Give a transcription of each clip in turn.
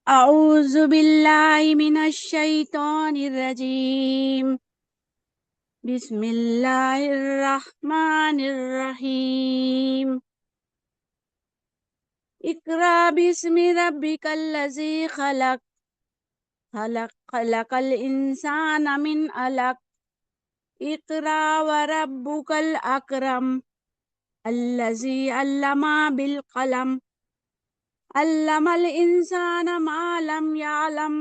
अऊज़ु बिल्लाहि मिनश शैतानिर रजीम। बिस्मिल्लाहिर रहमानिर रहीम। इक़रा बिस्मि रब्बिकल लज़ी खलक़। खलक़ल इंसाना मिन अलक़। इक़रा व रब्बुकल अकरम। अल्लज़ी अल्लमा बिल कलम। अल्लमल इंसाना मा लम यअलम।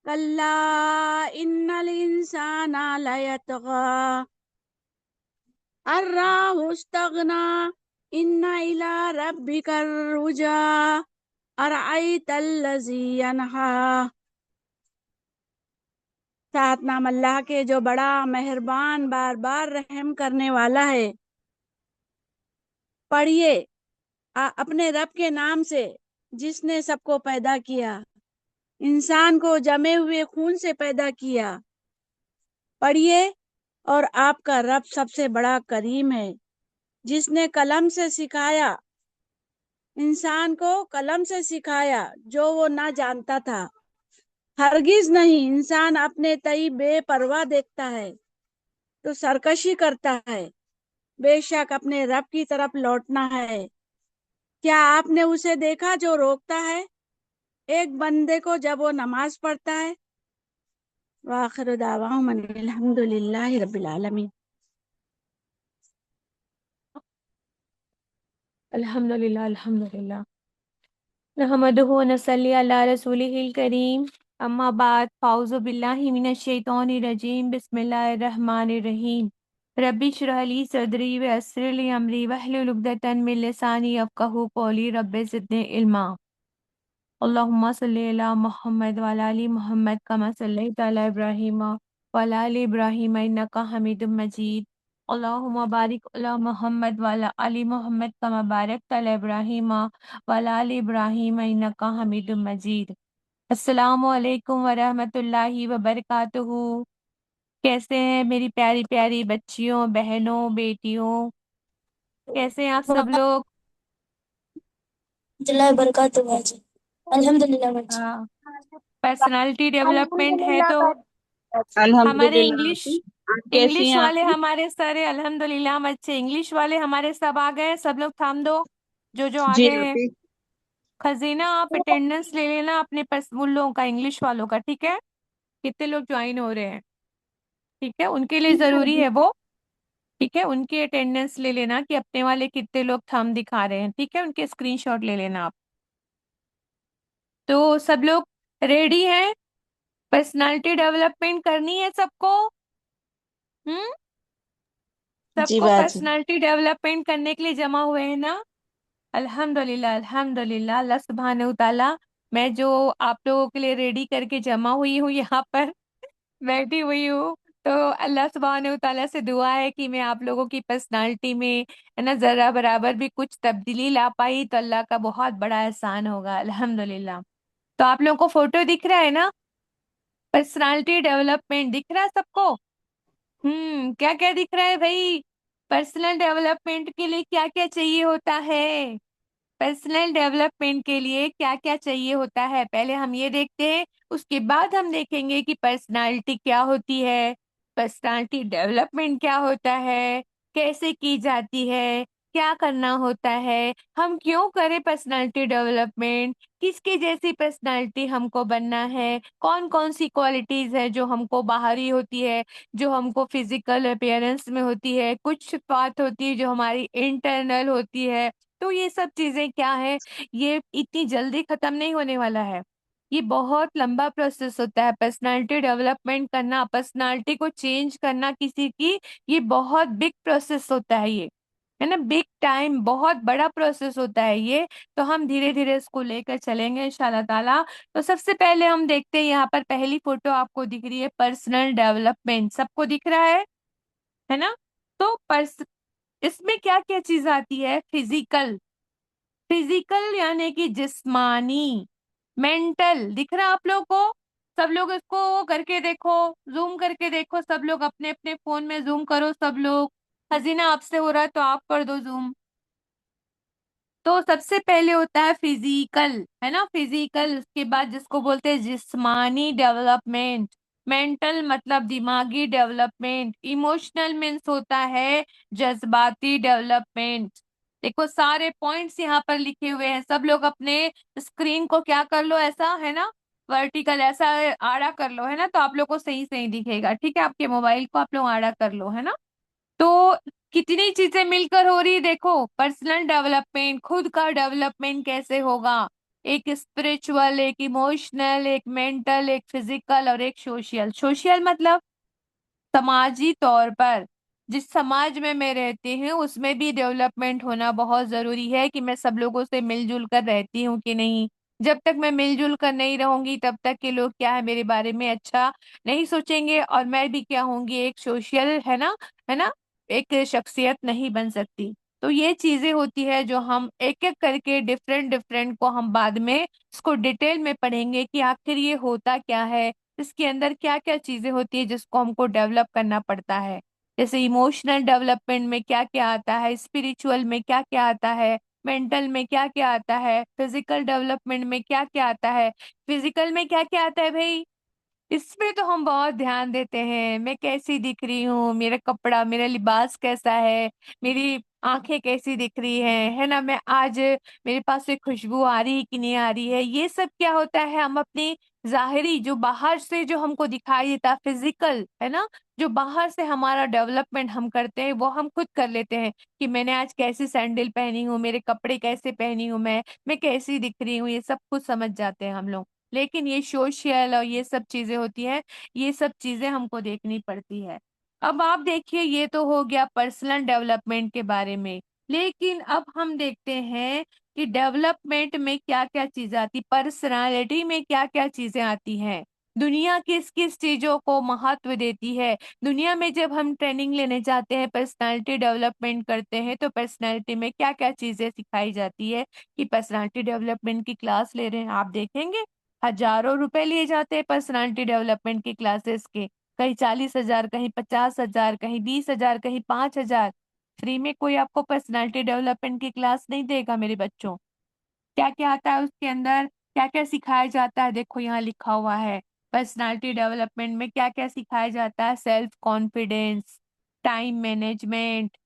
कल्ला इन्नल इंसाना लयतगा अर्राहु इस्तगना इन्ना इला रब्बिकर रुजा अरअयतल लज़ी यन्हा। सात नाम अल्लाह के जो बड़ा मेहरबान बार बार रहम करने वाला है। पढ़िए अपने रब के नाम से जिसने सबको पैदा किया, इंसान को जमे हुए खून से पैदा किया। पढ़िए और आपका रब सबसे बड़ा करीम है, जिसने कलम से सिखाया, इंसान को कलम से सिखाया जो वो ना जानता था। हरगिज नहीं, इंसान अपने तई बेपरवाह देखता है तो सरकशी करता है। बेशक अपने रब की तरफ लौटना है। क्या आपने उसे देखा जो रोकता है एक बंदे को जब वो नमाज पढ़ता है? वाखिर दावाहुम अनिल हम्दुलिल्लाहि रब्बिल आलमीन। अल्हम्दुलिल्लाह अल्हम्दुलिल्लाह नहमदुहु व नसल्ली अला रसूलिहिल करीम। अम्मा बाद फ़ाउज़ु बिल्लाहि मिनश शैतानिर रजीम। बिस्मिल्लाहिर रहमानिर रहीम। रब्बि इश्रह ली सदरी व यस्सिर ली अमरी वहलुल उक़दतन मिन लिसानी यफ़क़हू क़ौली। रब्बि ज़िदनी इल्मा। अल्लाहुम्मा सल्लि अला मुहम्मद व अला आलि मुहम्मद कमा सल्लैता अला इब्राहीम व अला आलि इब्राहीम इन्नका हमीदुम मजीद। अल्लाहुम्मा बारिक अला मुहम्मद व अला आलि मुहम्मद कमा बारकता अला इब्राहीम व अला आलि इब्राहीम इन्नका हमीदुम मजीद। अस्सलामु अलैकुम व रहमतुल्लाहि व बरकातुहू। कैसे हैं मेरी प्यारी प्यारी बच्चियों, बहनों, बेटियों? कैसे हैं आप सब लोग? अल्लाह बरकातहू जी। अल्हम्दुलिल्लाह जी। हाँ, पर्सनालिटी डेवलपमेंट है अल्हम्दुलिल्लाह तो हमारे अल्हम्दुलिल्लाह आंटी। इंग्लिश आप कैसी इंग्लिश हैं वाले आंटी? हमारे सारे अल्हम्दुलिल्लाह हम अच्छे। इंग्लिश वाले हमारे सब आ गए। सब लोग थाम दो, जो जो आ जी गए हैं। आंटी। खजीना आप अटेंडेंस ले लेना अपने उन लोगों का, इंग्लिश वालों का, ठीक है? कितने लोग ज्वाइन हो रहे हैं, ठीक है? उनके लिए जरूरी है वो, ठीक है? उनकी अटेंडेंस ले लेना कि अपने वाले कितने लोग थंब दिखा रहे हैं, ठीक है? उनके स्क्रीनशॉट ले लेना आप। तो सब लोग रेडी हैं? पर्सनालिटी डेवलपमेंट करनी है सबको? हम्म, जी सबको बाजी। पर्सनालिटी डेवलपमेंट करने के लिए जमा हुए हैं ना? अल्हम्दुलिल्लाह अल्हम्दुलिल्लाह। अल्लाह सुब्हानहू तआला, मैं जो आप लोगों के लिए रेडी करके जमा हुई हूँ यहाँ पर बैठी हुई हूँ, तो अल्लाह सुब्हानहू तआला से दुआ है कि मैं आप लोगों की पर्सनालिटी में है ना जरा बराबर भी कुछ तब्दीली ला पाई तो अल्लाह का बहुत बड़ा एहसान होगा। अल्हम्दुलिल्लाह। तो आप लोगों को फोटो दिख रहा है ना? पर्सनालिटी डेवलपमेंट दिख रहा है सबको? क्या क्या दिख रहा है भाई? पर्सनल डेवलपमेंट के लिए क्या क्या चाहिए होता है? पर्सनल डेवलपमेंट के लिए क्या क्या चाहिए होता है, पहले हम ये देखते हैं। उसके बाद हम देखेंगे कि पर्सनालिटी क्या होती है, पर्सनालिटी डेवलपमेंट क्या होता है, कैसे की जाती है, क्या करना होता है, हम क्यों करें पर्सनालिटी डेवलपमेंट, किसके जैसी पर्सनालिटी हमको बनना है, कौन कौन सी क्वालिटीज है जो हमको बाहरी होती है, जो हमको फिजिकल अपीयरेंस में होती है, कुछ बात होती है जो हमारी इंटरनल होती है। तो ये सब चीजें क्या है, ये इतनी जल्दी खत्म नहीं होने वाला है। ये बहुत लंबा प्रोसेस होता है पर्सनालिटी डेवलपमेंट करना, पर्सनालिटी को चेंज करना किसी की। ये बहुत बिग प्रोसेस होता है, ये है ना, बिग टाइम, बहुत बड़ा प्रोसेस होता है ये। तो हम धीरे धीरे इसको लेकर चलेंगे इंशाल्लाह ताला। तो सबसे पहले हम देखते हैं, यहाँ पर पहली फोटो आपको दिख रही है, पर्सनल डेवलपमेंट सबको दिख रहा है ना? तो इसमें क्या क्या चीज आती है? फिजिकल, फिजिकल यानी कि जिस्मानी, मेंटल दिख रहा है आप लोगों को? सब लोग इसको वो करके देखो, जूम करके देखो, सब लोग अपने अपने फोन में जूम करो सब लोग। हसीना आपसे हो रहा है तो आप कर दो जूम। तो सबसे पहले होता है फिजिकल, है ना, फिजिकल। उसके बाद जिसको बोलते हैं जिस्मानी डेवलपमेंट, मेंटल मतलब दिमागी डेवलपमेंट, इमोशनल मीन्स होता है जज्बाती डेवलपमेंट। देखो सारे पॉइंट्स यहाँ पर लिखे हुए हैं, सब लोग अपने स्क्रीन को क्या कर लो, ऐसा है ना, वर्टिकल ऐसा आड़ा कर लो, है ना, तो आप लोग को सही सही दिखेगा। ठीक है, आपके मोबाइल को आप लोग आड़ा कर लो, है ना। तो कितनी चीजें मिलकर हो रही है, देखो पर्सनल डेवलपमेंट, खुद का डेवलपमेंट कैसे होगा, एक स्पिरिचुअल, एक इमोशनल, एक मेंटल, एक फिजिकल और एक सोशल। सोशल मतलब समाजी तौर पर, जिस समाज में मैं रहती हूँ उसमें भी डेवलपमेंट होना बहुत जरूरी है कि मैं सब लोगों से मिलजुल कर रहती हूँ कि नहीं। जब तक मैं मिलजुल कर नहीं रहूंगी तब तक के लोग क्या है, मेरे बारे में अच्छा नहीं सोचेंगे, और मैं भी क्या होंगी, एक सोशल, है ना, है ना, एक शख्सियत नहीं बन सकती। तो ये चीजें होती है जो हम एक एक करके डिफरेंट डिफरेंट को हम बाद में इसको डिटेल में पढ़ेंगे कि आखिर ये होता क्या है, इसके अंदर क्या क्या चीजें होती है जिसको हमको डेवलप करना पड़ता है। जैसे इमोशनल डेवलपमेंट में क्या क्या आता है, स्पिरिचुअल में क्या क्या आता है, मेंटल में क्या क्या आता है, फिजिकल डेवलपमेंट में क्या क्या आता है। फिजिकल में क्या क्या आता है भाई, इसमें तो हम बहुत ध्यान देते हैं, मैं कैसी दिख रही हूँ, मेरा कपड़ा, मेरा लिबास कैसा है, मेरी आंखें कैसी दिख रही है ना, मैं आज मेरे पास से खुशबू आ रही है कि नहीं आ रही है। ये सब क्या होता है, हम अपनी जाहिरी जो बाहर से जो हमको दिखाई देता फिजिकल, है ना, जो बाहर से हमारा डेवलपमेंट हम करते हैं वो हम खुद कर लेते हैं कि मैंने आज कैसी सैंडल पहनी हूँ, मेरे कपड़े कैसे पहनी हूँ, मैं कैसी दिख रही हूँ, ये सब कुछ समझ जाते हैं हम लोग। लेकिन ये सोशल और ये सब चीजें होती हैं, ये सब चीजें हमको देखनी पड़ती है। अब आप देखिए, ये तो हो गया पर्सनल डेवलपमेंट के बारे में। लेकिन अब हम देखते हैं कि डेवलपमेंट में क्या क्या चीजें आती, पर्सनालिटी में क्या क्या चीजें आती हैं, दुनिया किस किस चीजों को महत्व देती है। दुनिया में जब हम ट्रेनिंग लेने जाते हैं, पर्सनालिटी डेवलपमेंट करते हैं, तो पर्सनालिटी में क्या क्या चीजें सिखाई जाती है कि पर्सनालिटी डेवलपमेंट की क्लास ले रहे हैं, आप देखेंगे हजारों रुपए लिए जाते हैं पर्सनालिटी डेवलपमेंट की क्लासेस के, कहीं 40,000, कहीं 50,000, कहीं 20,000, कहीं 5,000। फ्री में कोई आपको पर्सनालिटी डेवलपमेंट की क्लास नहीं देगा मेरे बच्चों। क्या क्या आता है उसके अंदर, क्या क्या सिखाया जाता है, देखो यहाँ लिखा हुआ है। पर्सनालिटी डेवलपमेंट में क्या क्या सिखाया जाता है, self confidence, time management,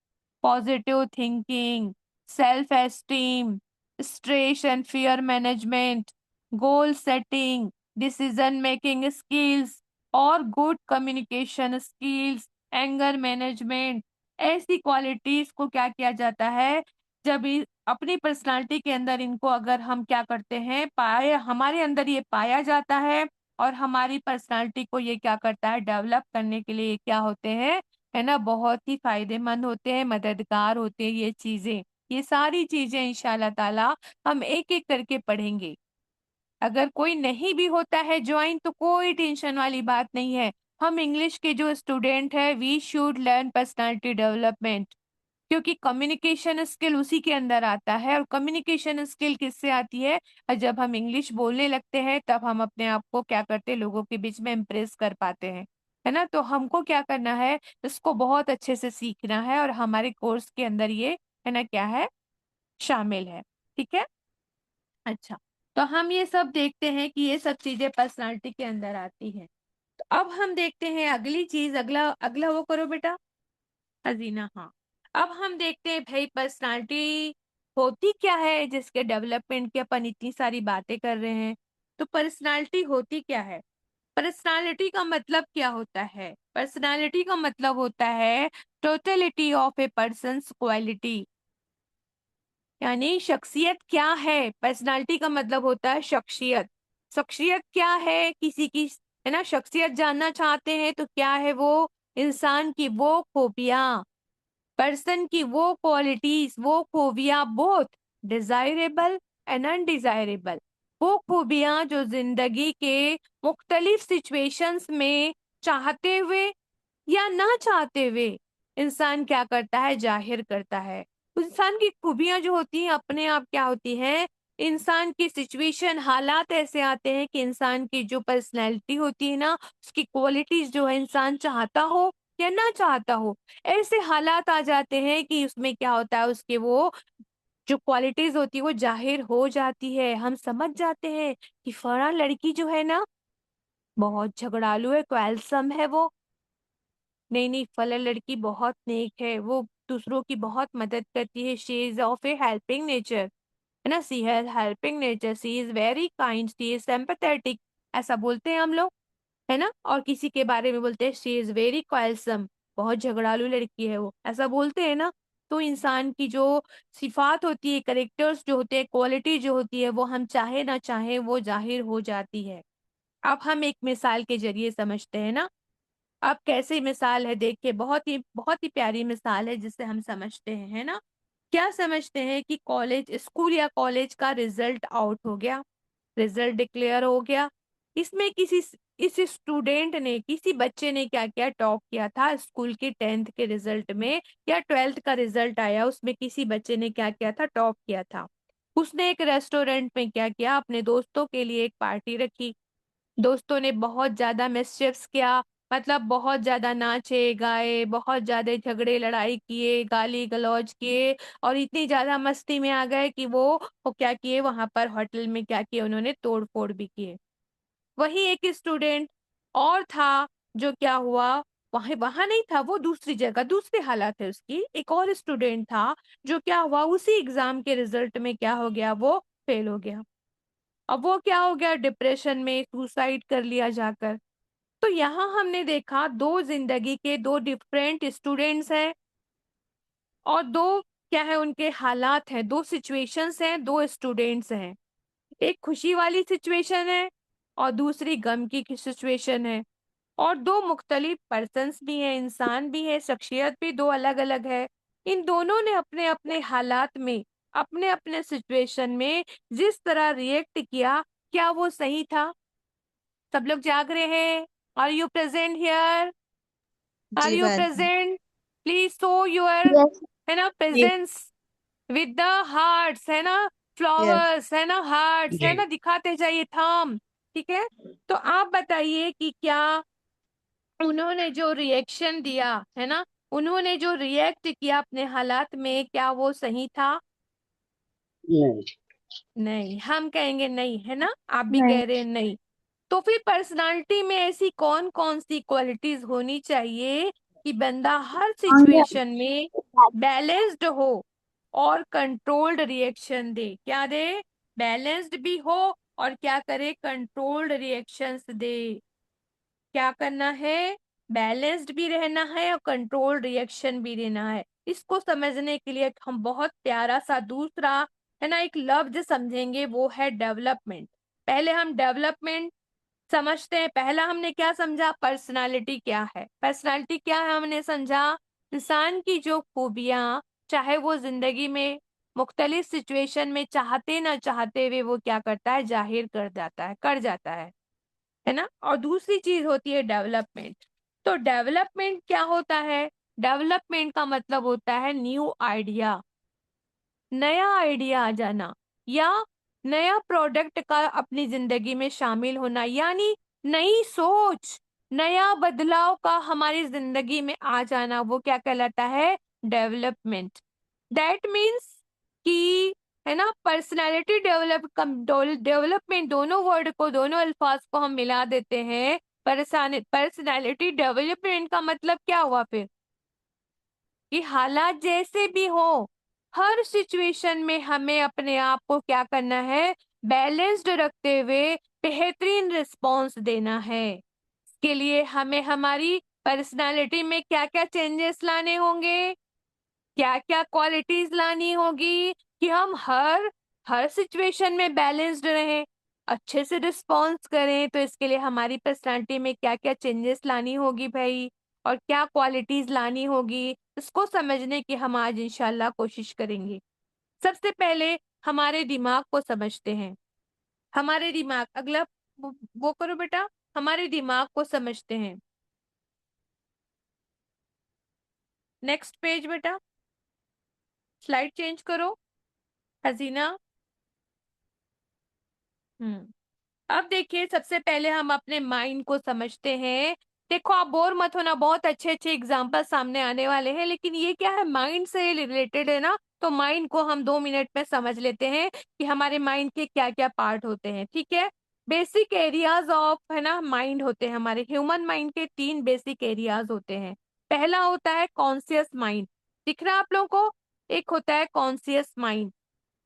positive thinking, self esteem, stress and fear management, goal setting, decision making skills और good communication skills, anger management. ऐसी क्वालिटीज को क्या किया जाता है, जब अपनी पर्सनालिटी के अंदर इनको अगर हम क्या करते हैं, पाए हमारे अंदर ये पाया जाता है, और हमारी पर्सनालिटी को ये क्या करता है, डेवलप करने के लिए ये क्या होते हैं, है ना, बहुत ही फायदेमंद होते हैं, मददगार होते हैं ये चीजें। ये सारी चीजें इंशाल्लाह ताला हम एक एक करके पढ़ेंगे। अगर कोई नहीं भी होता है ज्वाइन तो कोई टेंशन वाली बात नहीं है। हम इंग्लिश के जो स्टूडेंट है, we should learn personality development, क्योंकि कम्युनिकेशन स्किल उसी के अंदर आता है। और कम्युनिकेशन स्किल किससे आती है, और जब हम इंग्लिश बोलने लगते हैं तब हम अपने आप को क्या करते हैं, लोगों के बीच में इम्प्रेस कर पाते हैं, है ना। तो हमको क्या करना है, इसको बहुत अच्छे से सीखना है, और हमारे कोर्स के अंदर ये, है ना, क्या है, शामिल है। ठीक है, अच्छा। तो हम ये सब देखते हैं कि ये सब चीजें पर्सनालिटी के अंदर आती हैं। तो अब हम देखते हैं अगली चीज, अगला अगला वो करो बेटा, हजीना, हाँ। अब हम देखते हैं भाई पर्सनालिटी होती क्या है, जिसके डेवलपमेंट की अपन इतनी सारी बातें कर रहे हैं। तो पर्सनालिटी होती क्या है, पर्सनालिटी का मतलब क्या होता है, पर्सनालिटी का मतलब होता है totality of A persons quality, यानी शख्सियत क्या है। पर्सनालिटी का मतलब होता है शख्सियत। शख्सियत क्या है किसी की, है ना, शख्सियत जानना चाहते हैं तो क्या है वो, इंसान की वो खूबियां, पर्सन की वो क्वालिटीज, वो खूबियां, बोथ डिजायरेबल एंड अनडिजायरेबल, वो खूबियां जो जिंदगी के मुख्तलिफ सिचुएशंस में चाहते हुए या ना चाहते हुए इंसान क्या करता है, जाहिर करता है। इंसान की खूबियां जो होती हैं अपने आप क्या होती हैं, इंसान की सिचुएशन, हालात ऐसे आते हैं कि इंसान की जो पर्सनैलिटी होती है ना, उसकी क्वालिटीज जो है, इंसान चाहता हो या ना चाहता हो, ऐसे हालात आ जाते हैं कि उसमें क्या होता है, उसके वो जो क्वालिटीज होती है वो जाहिर हो जाती है। हम समझ जाते हैं कि फला लड़की जो है ना बहुत झगड़ालू है, क्वेलसम है वो। नहीं नहीं, फला लड़की बहुत नेक है, वो दूसरों की बहुत मदद करती है, she is of a helping nature, है ना, she has helping nature, she is very kind, she is sympathetic, ऐसा बोलते हैं हम लोग, है ना। और किसी के बारे में बोलते हैं शी इज वेरी क्वेलसम, बहुत झगड़ालू लड़की है वो, ऐसा बोलते हैं ना। तो इंसान की जो सिफात होती है, करेक्टर्स जो होते हैं, क्वालिटी जो होती है, वो हम चाहे ना चाहे वो जाहिर हो जाती है। अब हम एक मिसाल के जरिए समझते हैं ना। अब कैसी मिसाल है, देखिए, बहुत ही प्यारी मिसाल है जिससे हम समझते हैं, है ना। क्या समझते हैं कि कॉलेज, स्कूल या कॉलेज का रिजल्ट आउट हो गया, रिजल्ट डिक्लेयर हो गया। इसमें इस स्टूडेंट ने, किसी बच्चे ने क्या किया, टॉप किया था स्कूल के 10th के रिजल्ट में, या 12th का रिजल्ट आया उसमें किसी बच्चे ने क्या किया था, टॉप किया था। उसने एक रेस्टोरेंट में क्या किया, अपने दोस्तों के लिए एक पार्टी रखी। दोस्तों ने बहुत ज्यादा मिसचिफ्स किया, मतलब बहुत ज्यादा नाचे गाए, बहुत ज्यादा झगड़े लड़ाई किए, गाली गलौज किए, और इतनी ज्यादा मस्ती में आ गए कि वो क्या किए, वहां पर होटल में क्या किए, उन्होंने तोड़ फोड़ भी किए। वही एक स्टूडेंट और था, जो क्या हुआ, वहां वहां नहीं था, वो दूसरी जगह, दूसरी हालत है उसकी, एक और स्टूडेंट था, जो क्या हुआ, उसी एग्जाम के रिजल्ट में क्या हो गया, वो फेल हो गया। अब वो क्या हो गया, डिप्रेशन में, सुसाइड कर लिया जाकर। तो यहाँ हमने देखा दो जिंदगी के दो डिफरेंट स्टूडेंट्स हैं, और दो क्या है उनके हालात हैं, दो सिचुएशंस हैं, दो स्टूडेंट्स हैं। एक खुशी वाली सिचुएशन है और दूसरी गम की सिचुएशन है। और दो मुख्तलिफ पर्सन्स भी हैं, इंसान भी है, शख्सियत भी दो अलग अलग है। इन दोनों ने अपने अपने हालात में, अपने अपने सिचुएशन में जिस तरह रिएक्ट किया, क्या वो सही था? सब लोग जाग रहे हैं? Are you present here? Are जी you ma'am. Present? Please show your, Yes. है ना, जी प्रेजेंस विद द हार्ट्स, है ना, यस फ्लावर्स, है ना, हार्ट्स, है जी। ना, दिखाते जाइए, थम। ठीक है। तो आप बताइए कि क्या उन्होंने जो रिएक्शन दिया, है ना, उन्होंने जो रिएक्ट किया अपने हालात में, क्या वो सही था? नहीं। नहीं, हम कहेंगे नहीं, है ना, आप भी नहीं। कह रहे हैं नहीं। तो फिर पर्सनालिटी में ऐसी कौन कौन सी क्वालिटीज होनी चाहिए कि बंदा हर Anger. सिचुएशन में बैलेंस्ड हो और कंट्रोल्ड रिएक्शन दे? क्या दे? बैलेंस्ड भी हो और क्या करे, कंट्रोल्ड रिएक्शंस दे। क्या करना है? बैलेंस्ड भी रहना है और कंट्रोल रिएक्शन भी देना है। इसको समझने के लिए हम बहुत प्यारा सा दूसरा, है ना, एक लफ्ज समझेंगे, वो है डेवलपमेंट। पहले हम डेवलपमेंट समझते हैं। पहला हमने क्या समझा, पर्सनालिटी क्या है, पर्सनालिटी क्या है हमने समझा, इंसान की जो खूबियां, चाहे वो जिंदगी में मुख्तलिफ सिचुएशन में चाहते ना चाहते हुए वो क्या करता है, जाहिर कर जाता है, कर जाता है ना। और दूसरी चीज होती है डेवलपमेंट। तो डेवलपमेंट क्या होता है? डेवलपमेंट का मतलब होता है न्यू आइडिया, नया आइडिया आ जाना, या नया प्रोडक्ट का अपनी जिंदगी में शामिल होना, यानी नई सोच, नया बदलाव का हमारी जिंदगी में आ जाना, वो क्या कहलाता है, डेवलपमेंट। दैट मीन्स कि, है ना, पर्सनालिटी डेवलपमेंट, दोनों वर्ड को, दोनों अल्फाज को हम मिला देते हैं। पर्सनालिटी डेवलपमेंट का मतलब क्या हुआ फिर, कि हालात जैसे भी हो, हर सिचुएशन में हमें अपने आप को क्या करना है, बैलेंस्ड रखते हुए बेहतरीन रिस्पॉन्स देना है। इसके लिए हमें हमारी पर्सनालिटी में क्या क्या चेंजेस लाने होंगे, क्या क्या क्वालिटीज लानी होगी, कि हम हर सिचुएशन में बैलेंस्ड रहें, अच्छे से रिस्पॉन्स करें। तो इसके लिए हमारी पर्सनालिटी में क्या क्या चेंजेस लानी होगी भाई, और क्या क्वालिटीज लानी होगी, इसको समझने की हम आज इंशाल्लाह कोशिश करेंगे। सबसे पहले हमारे दिमाग को समझते हैं। हमारे दिमाग, अगला वो करो बेटा, हमारे दिमाग को समझते हैं। नेक्स्ट पेज बेटा, स्लाइड चेंज करो, हसीना। अब देखिए, सबसे पहले हम अपने माइंड को समझते हैं। देखो, आप बोर मत होना, बहुत अच्छे अच्छे एग्जाम्पल सामने आने वाले हैं, लेकिन ये क्या है, माइंड से रिलेटेड है ना, तो माइंड को हम 2 मिनट में समझ लेते हैं कि हमारे माइंड के क्या क्या पार्ट होते हैं। ठीक है, बेसिक एरियाज ऑफ है ना माइंड होते हैं। हमारे ह्यूमन माइंड के 3 बेसिक एरियाज होते हैं। पहला होता है कॉन्शियस माइंड, दिख रहा है आप लोगों को? एक होता है कॉन्शियस माइंड,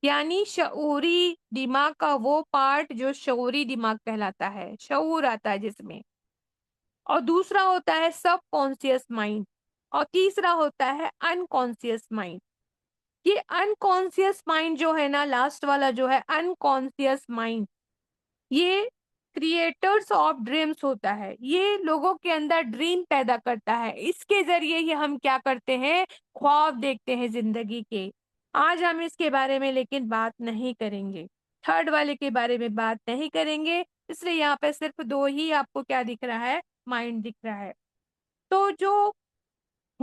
यानी शऊरी दिमाग का वो पार्ट जो शऊरी दिमाग कहलाता है, शऊर आता है जिसमें। और दूसरा होता है सब कॉन्शियस माइंड, और तीसरा होता है अनकॉन्शियस माइंड। ये अनकॉन्शियस माइंड जो है ना, लास्ट वाला जो है अनकॉन्शियस माइंड, ये क्रिएटर्स ऑफ ड्रीम्स होता है। ये लोगों के अंदर ड्रीम पैदा करता है। इसके जरिए ही हम क्या करते हैं, ख्वाब देखते हैं जिंदगी के। आज हम इसके बारे में लेकिन बात नहीं करेंगे, थर्ड वाले के बारे में बात नहीं करेंगे, इसलिए यहाँ पे सिर्फ 2 ही आपको क्या दिख रहा है, माइंड दिख रहा है। तो जो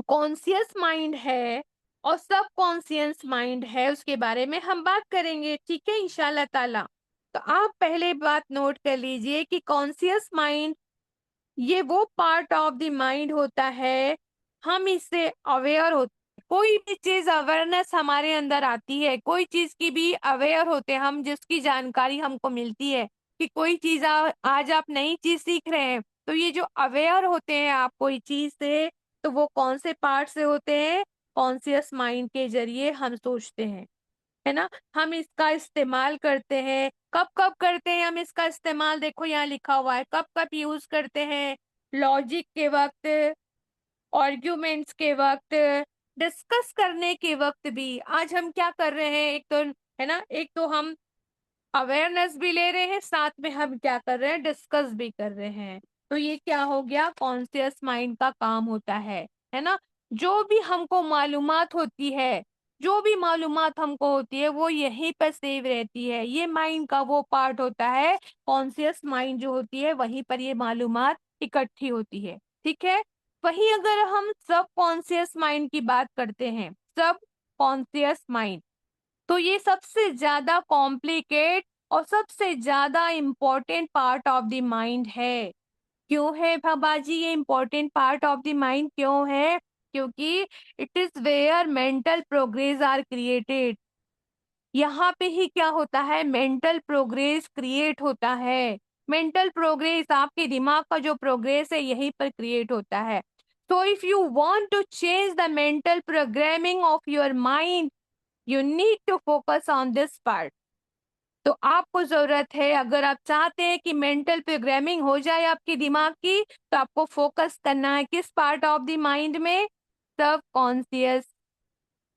कॉन्शियस माइंड है और सब कॉन्शियस माइंड है उसके बारे में हम बात करेंगे, ठीक है, इंशाल्लाह ताला। तो आप पहले बात नोट कर लीजिए कि कॉन्शियस माइंड ये वो पार्ट ऑफ द माइंड होता है, हम इससे अवेयर होते हैं। कोई भी चीज अवेयरनेस हमारे अंदर आती है, कोई चीज की भी अवेयर होते हैं हम, जिसकी जानकारी हमको मिलती है कि कोई चीज आज आप नई चीज सीख रहे हैं, तो ये जो अवेयर होते हैं आप कोई चीज से, तो वो कौन से पार्ट से होते हैं, कॉन्शियस माइंड के जरिए हम सोचते हैं, है ना। हम इसका इस्तेमाल करते हैं, कब कब करते हैं हम इसका इस्तेमाल, देखो यहाँ लिखा हुआ है कब कब यूज करते हैं, लॉजिक के वक्त, आर्ग्यूमेंट्स के वक्त, डिस्कस करने के वक्त भी। आज हम क्या कर रहे हैं, एक तो है ना, एक तो हम अवेयरनेस भी ले रहे हैं, साथ में हम क्या कर रहे हैं, डिस्कस भी कर रहे हैं। तो ये क्या हो गया, कॉन्शियस माइंड का काम होता है ना। जो भी हमको मालूमात होती है, जो भी मालूमात हमको होती है वो यहीं पर सेव रहती है। ये माइंड का वो पार्ट होता है, कॉन्शियस माइंड जो होती है वहीं पर ये मालूमात इकट्ठी होती है, ठीक है। वहीं अगर हम सब कॉन्शियस माइंड की बात करते हैं, सब कॉन्शियस माइंड, तो ये सबसे ज्यादा कॉम्प्लिकेट और सबसे ज्यादा important part of the mind है। क्यों है बाबाजी ये important part of the mind क्यों है, क्योंकि it is where mental progress are created. यहाँ पे ही क्या होता है, मेंटल प्रोग्रेस क्रिएट होता है। मेंटल प्रोग्रेस, आपके दिमाग का जो प्रोग्रेस है यहीं पर क्रिएट होता है। So if you want to change the mental programming of your mind, you need to focus on this part. तो आपको जरूरत है, अगर आप चाहते हैं कि मेंटल प्रोग्रामिंग हो जाए आपके दिमाग की, तो आपको फोकस करना है किस पार्ट ऑफ द माइंड में, सब कॉन्शियस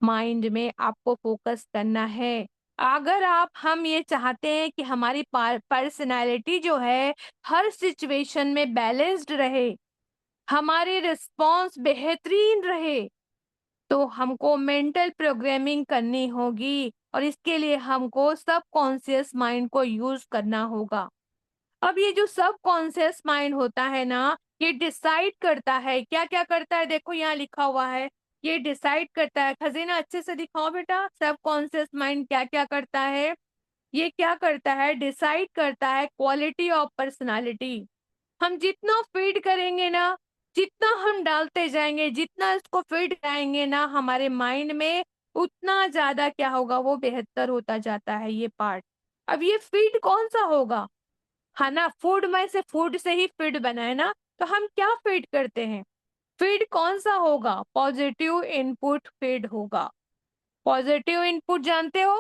माइंड में आपको फोकस करना है। अगर आप हम ये चाहते हैं कि हमारी पर्सनालिटी जो है हर सिचुएशन में बैलेंस्ड रहे, हमारी रिस्पॉन्स बेहतरीन रहे, तो हमको मेंटल प्रोग्रामिंग करनी होगी, और इसके लिए हमको सब कॉन्शियस माइंड को यूज करना होगा। अब ये जो सब कॉन्शियस माइंड होता है ना, ये डिसाइड करता है, क्या क्या करता है, देखो यहाँ लिखा हुआ है, ये डिसाइड करता है। खजीना अच्छे से दिखाओ बेटा, सब कॉन्शियस माइंड क्या क्या करता है। ये क्या करता है, डिसाइड करता है क्वालिटी ऑफ पर्सनालिटी। हम जितना फीड करेंगे ना, जितना हम डालते जाएंगे, जितना इसको फीड कराएंगे ना हमारे माइंड में, उतना ज्यादा क्या होगा, वो बेहतर होता जाता है ये पार्ट। अब ये फीड कौन सा होगा, है ना, फूड में से, फूड से ही फीड बना है ना, तो हम क्या फीड करते हैं, फीड कौन सा होगा, पॉजिटिव इनपुट फीड होगा। पॉजिटिव इनपुट जानते हो,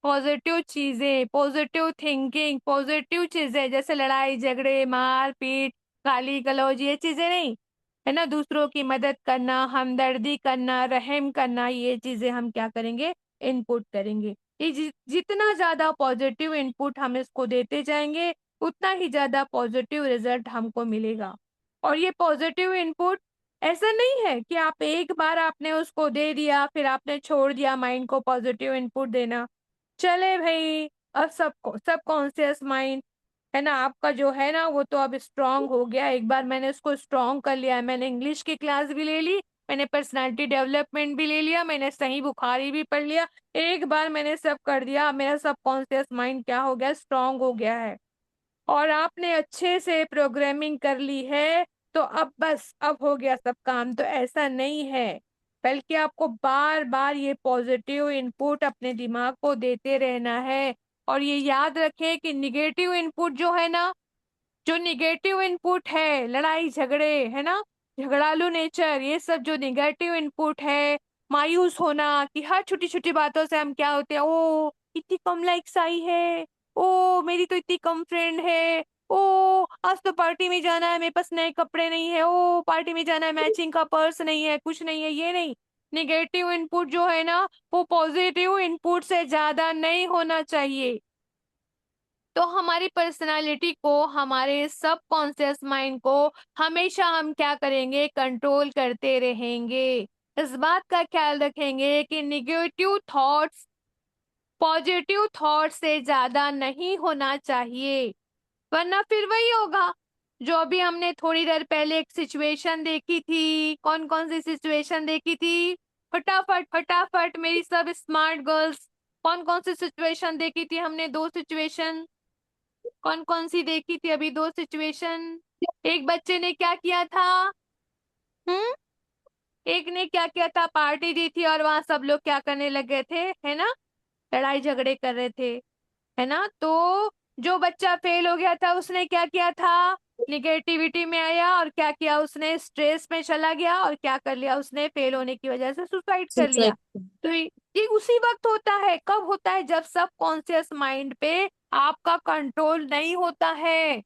पॉजिटिव चीजें, पॉजिटिव थिंकिंग, पॉजिटिव चीजें, जैसे लड़ाई झगड़े मार पीट गाली गलौज, ये चीजें नहीं, है ना, दूसरों की मदद करना, हमदर्दी करना, रहम करना, ये चीजें हम क्या करेंगे, इनपुट करेंगे। ये जितना ज्यादा पॉजिटिव इनपुट हम इसको देते जाएंगे, उतना ही ज्यादा पॉजिटिव रिजल्ट हमको मिलेगा। और ये पॉजिटिव इनपुट ऐसा नहीं है कि आप एक बार आपने उसको दे दिया फिर आपने छोड़ दिया माइंड को पॉजिटिव इनपुट देना, चले भाई अब सबको सब कॉन्शियस माइंड है ना आपका जो है ना, वो तो अब स्ट्रांग हो गया, एक बार मैंने उसको स्ट्रांग कर लिया है, मैंने इंग्लिश की क्लास भी ले ली, मैंने पर्सनालिटी डेवलपमेंट भी ले लिया, मैंने सही बुखारी भी पढ़ लिया, एक बार मैंने सब कर दिया, मेरा सब कॉन्शियस माइंड क्या हो गया, स्ट्रांग हो गया है, और आपने अच्छे से प्रोग्रामिंग कर ली है, तो अब बस अब हो गया सब काम, तो ऐसा नहीं है। बल्कि आपको बार बार ये पॉजिटिव इनपुट अपने दिमाग को देते रहना है। और ये याद रखें कि निगेटिव इनपुट जो है ना, जो निगेटिव इनपुट है, लड़ाई झगड़े है ना, झगड़ालू नेचर, ये सब जो निगेटिव इनपुट है, मायूस होना कि हर छोटी छोटी बातों से हम क्या होते हैं, ओ इतनी कम लाइक्स आई है, ओ मेरी तो इतनी कम फ्रेंड है, ओ आज तो पार्टी में जाना है, मेरे पास नए कपड़े नहीं है, ओ पार्टी में जाना है, मैचिंग का पर्स नहीं है, कुछ नहीं है, ये नहीं। निगेटिव इनपुट जो है ना, वो पॉजिटिव इनपुट से ज्यादा नहीं होना चाहिए। तो हमारी पर्सनालिटी को, हमारे सबकॉन्शियस माइंड को हमेशा हम क्या करेंगे, कंट्रोल करते रहेंगे। इस बात का ख्याल रखेंगे कि निगेटिव थॉट्स पॉजिटिव थॉट से ज्यादा नहीं होना चाहिए, वरना फिर वही होगा जो अभी हमने थोड़ी देर पहले एक सिचुएशन देखी थी। कौन कौन सी सिचुएशन देखी थी? फटाफट फटाफट मेरी सब स्मार्ट गर्ल्स, कौन कौन सी सिचुएशन देखी थी हमने? दो सिचुएशन कौन कौन सी देखी थी अभी? दो सिचुएशन। एक बच्चे ने क्या किया था? हम्म एक ने क्या किया था? पार्टी दी थी और वहां सब लोग क्या करने लगे थे, है ना, लड़ाई झगड़े कर रहे थे, है ना। तो जो बच्चा फेल हो गया था उसने क्या किया था? निगेटिविटी में आया और क्या किया उसने? स्ट्रेस में चला गया और क्या कर लिया उसने? फेल होने की वजह से सुसाइड कर लिया। तो ये उसी वक्त होता है। कब होता है? जब सब कॉन्शियस माइंड पे आपका कंट्रोल नहीं होता है।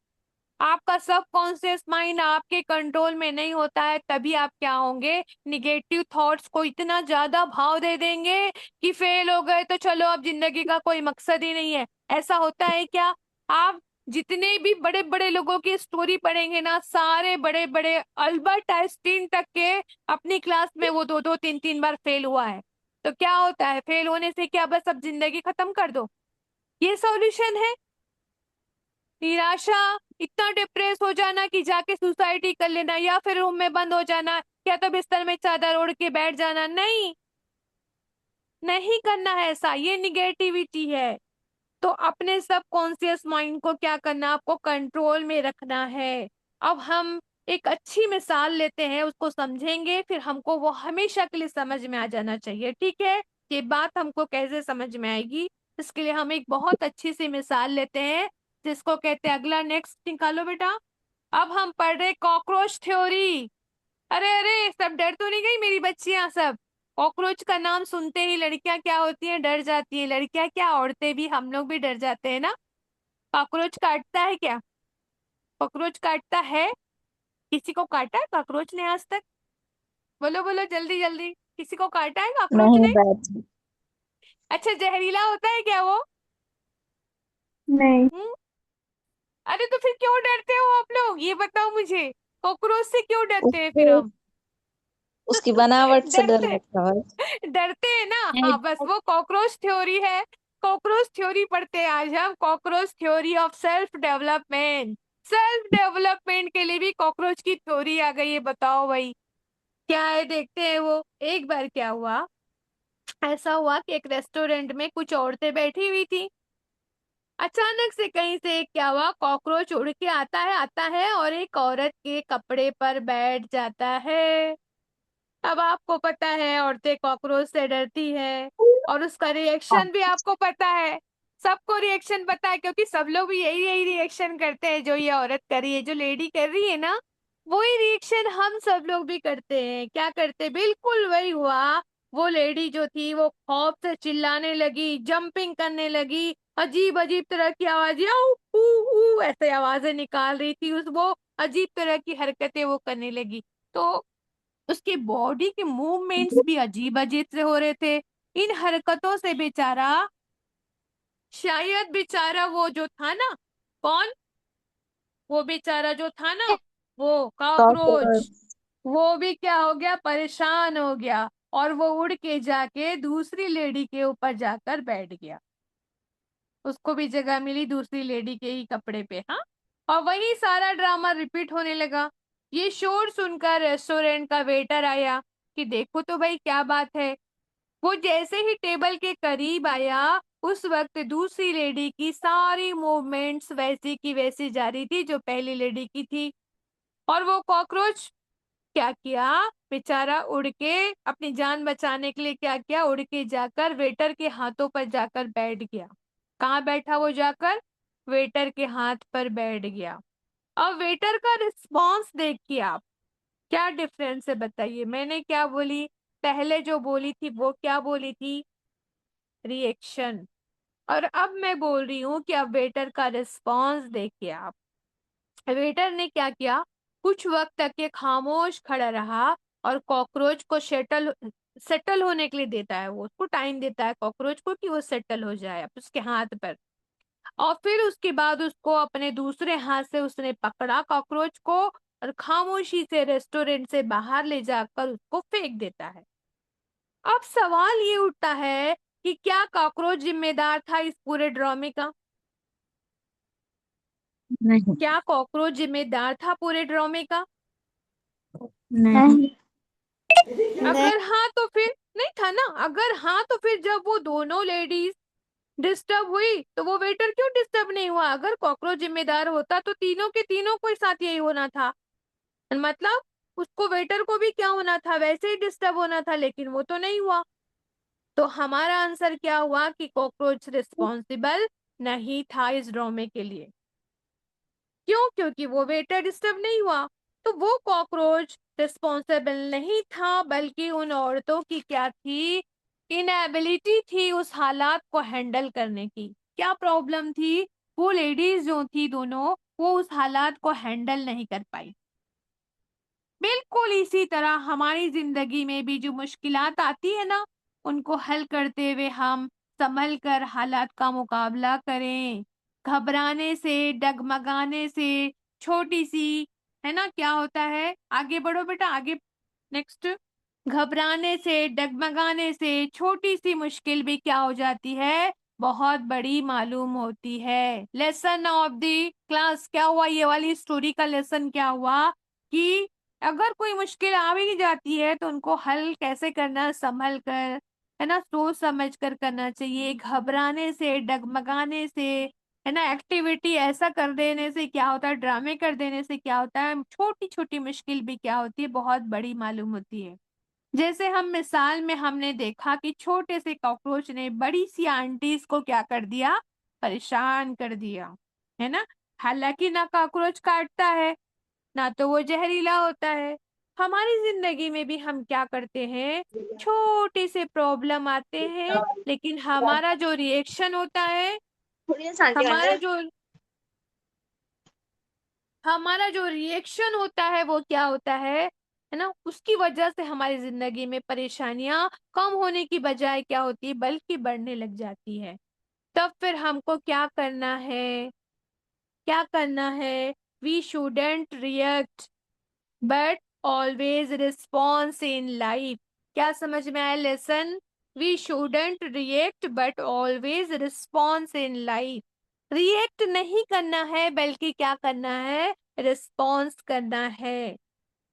आपका सब कॉन्शियस माइंड आपके कंट्रोल में नहीं होता है, तभी आप क्या होंगे, निगेटिव थॉट्स को इतना ज्यादा भाव दे देंगे कि फेल हो गए तो चलो अब जिंदगी का कोई मकसद ही नहीं है। ऐसा होता है क्या? आप जितने भी बड़े बड़े लोगों की स्टोरी पढ़ेंगे ना, सारे बड़े बड़े, अल्बर्ट आइंस्टीन तक के अपनी क्लास में वो दो दो तीन तीन बार फेल हुआ है। तो क्या होता है? फेल होने से क्या बस अब जिंदगी खत्म कर दो, ये सॉल्यूशन है? निराशा, इतना डिप्रेस हो जाना कि जाके सुसाइड ही कर लेना, या फिर रूम में बंद हो जाना, या तो बिस्तर में चादर ओढ़ के बैठ जाना। नहीं, नहीं करना है ऐसा, ये निगेटिविटी है। तो अपने सब कॉन्शियस माइंड को क्या करना, आपको कंट्रोल में रखना है। अब हम एक अच्छी मिसाल लेते हैं, उसको समझेंगे, फिर हमको वो हमेशा के लिए समझ में आ जाना चाहिए, ठीक है? ये बात हमको कैसे समझ में आएगी, इसके लिए हम एक बहुत अच्छी सी मिसाल लेते हैं, जिसको कहते हैं, अगला नेक्स्ट निकालो बेटा। अब हम पढ़ रहे कॉकरोच थ्योरी। अरे अरे, सब डर तो नहीं गई मेरी बच्चियां सब? कॉकरोच का नाम सुनते ही लड़कियां क्या होती हैं, डर जाती हैं। लड़कियां क्या, औरतें भी, हम लोग भी डर जाते हैं ना। कॉकरोच काटता है क्या? कॉकरोच काटता है? किसी को काटा है कॉकरोच ने आज तक? बोलो बोलो जल्दी जल्दी, किसी को काटा है कॉकरोच नहीं ने? बाजी। अच्छा, जहरीला होता है क्या वो? नहीं। हम्म अरे तो फिर क्यों डरते हो आप लोग, ये बताओ मुझे। कॉकरोच से क्यों डरते हैं उसको फिर हम? उसकी बनावट से डर डरते लगता है। डरते हैं ना। हाँ, बस वो कॉकरोच थ्योरी है। कॉकरोच थ्योरी पढ़ते हैं आज हम, cockroach theory of self development. Self development के लिए भी कॉकरोच की थ्योरी आ गई है। बताओ भाई क्या है, देखते हैं वो। एक बार क्या हुआ, ऐसा हुआ कि एक रेस्टोरेंट में कुछ औरतें बैठी हुई थी। अचानक से कहीं से क्या हुआ, कॉकरोच उड़ के आता है और एक औरत के कपड़े पर बैठ जाता है। अब आपको पता है औरतें कॉकरोच से डरती है, और उसका रिएक्शन भी आपको पता है। सबको रिएक्शन पता है, क्योंकि सब लोग भी यही यही रिएक्शन करते हैं जो ये औरत कर रही है, जो लेडी कर रही है ना, वही रिएक्शन हम सब लोग भी करते हैं। क्या करते? बिल्कुल वही हुआ। वो लेडी जो थी वो खौफ से चिल्लाने लगी, जंपिंग करने लगी, अजीब अजीब तरह की आवाजें, ऐसे आवाजें निकाल रही थी, उस वो अजीब तरह की हरकतें वो करने लगी। तो उसके बॉडी के मूवमेंट्स भी अजीब अजीब से हो रहे थे। इन हरकतों से बेचारा, शायद बेचारा वो जो था ना, कौन, वो बेचारा जो था ना, वो कॉकरोच, वो भी क्या हो गया, परेशान हो गया, और वो उड़ के जाके दूसरी लेडी के ऊपर जाकर बैठ गया। उसको भी जगह मिली दूसरी लेडी के ही कपड़े पे। हाँ, और वही सारा ड्रामा रिपीट होने लगा। ये शोर सुनकर रेस्टोरेंट का वेटर आया कि देखो तो भाई क्या बात है। वो जैसे ही टेबल के करीब आया, उस वक्त दूसरी लेडी की सारी मूवमेंट्स वैसी की वैसी जारी थी जो पहली लेडी की थी। और वो कॉकरोच क्या किया, बेचारा उड़ के अपनी जान बचाने के लिए क्या किया, उड़ के जाकर वेटर के हाथों पर जाकर बैठ गया। कहाँ बैठा वो जाकर, वेटर के हाथ पर बैठ गया। अब वेटर का रिस्पॉन्स देखिए आप, क्या डिफरेंस है बताइए। मैंने क्या बोली, पहले जो बोली थी वो क्या बोली थी, रिएक्शन, और अब मैं बोल रही हूँ कि अब वेटर का रिस्पॉन्स देखिए आप। वेटर ने क्या किया, कुछ वक्त तक ये खामोश खड़ा रहा और कॉकरोच को सेटल होने के लिए देता है, वो उसको टाइम देता है कॉकरोच को कि वो सेटल हो जाए अब उसके हाथ पर। और फिर उसके बाद उसको अपने दूसरे हाथ से उसने पकड़ा कॉकरोच को और खामोशी से रेस्टोरेंट से बाहर ले जाकर उसको फेंक देता है। अब सवाल ये उठता है कि क्या कॉकरोच जिम्मेदार था इस पूरे ड्रामे का, नहीं। क्या कॉकरोच जिम्मेदार था पूरे ड्रामे का? नहीं। अगर हाँ तो फिर नहीं था ना, अगर हाँ तो फिर जब वो दोनों लेडीज डिस्टर्ब हुई तो वो वेटर क्यों डिस्टर्ब नहीं हुआ? अगर कॉकरोच जिम्मेदार होता तो तीनों के तीनों को साथ यही होना था, मतलब उसको वेटर को भी क्या होना था, वैसे ही डिस्टर्ब होना था, लेकिन वो तो नहीं हुआ। तो हमारा आंसर क्या हुआ कि कॉकरोच रिस्पॉन्सिबल नहीं था इस ड्रामे के लिए। क्यों? क्योंकि वो वेटर डिस्टर्ब नहीं हुआ। तो वो कॉकरोच रिस्पॉन्सिबल नहीं था, बल्कि उन औरतों की क्या थी, इनएबिलिटी थी उस हालात को हैंडल करने की। क्या प्रॉब्लम थी, वो लेडीज जो थी दोनों, वो उस हालात को हैंडल नहीं कर पाई। बिल्कुल इसी तरह हमारी जिंदगी में भी जो मुश्किलात आती है ना, उनको हल करते हुए हम संभल कर हालात का मुकाबला करें। घबराने से, डगमगाने से, छोटी सी, है ना, क्या होता है, आगे बढ़ो बेटा आगे, नेक्स्ट। घबराने से, डगमगाने से छोटी सी मुश्किल भी क्या हो जाती है, बहुत बड़ी मालूम होती है। लेसन ऑफ द क्लास क्या हुआ, ये वाली स्टोरी का लेसन क्या हुआ कि अगर कोई मुश्किल आ भी जाती है तो उनको हल कैसे करना, संभल कर, है ना, सोच समझ कर करना चाहिए। घबराने से, डगमगाने से, है ना, एक्टिविटी ऐसा कर देने से क्या होता है, ड्रामे कर देने से क्या होता है, छोटी छोटी मुश्किल भी क्या होती है, बहुत बड़ी मालूम होती है। जैसे हम मिसाल में हमने देखा कि छोटे से कॉकरोच ने बड़ी सी आंटीज को क्या कर दिया, परेशान कर दिया, है ना। हालांकि ना कॉकरोच काटता है, ना तो वो जहरीला होता है। हमारी जिंदगी में भी हम क्या करते हैं, छोटे से प्रॉब्लम आते हैं, लेकिन हमारा जो रिएक्शन होता है, हमारा जो हमारा जो रिएक्शन होता है वो क्या होता है ना, उसकी वजह से हमारी जिंदगी में परेशानियां कम होने की बजाय क्या होती है, बल्कि बढ़ने लग जाती है। तब फिर हमको क्या करना है, क्या करना है, we shouldn't react but always response in life. क्या समझ में आया lesson, we shouldn't react but always response in life. React नहीं करना है, बल्कि क्या करना है, रिस्पॉन्स करना है।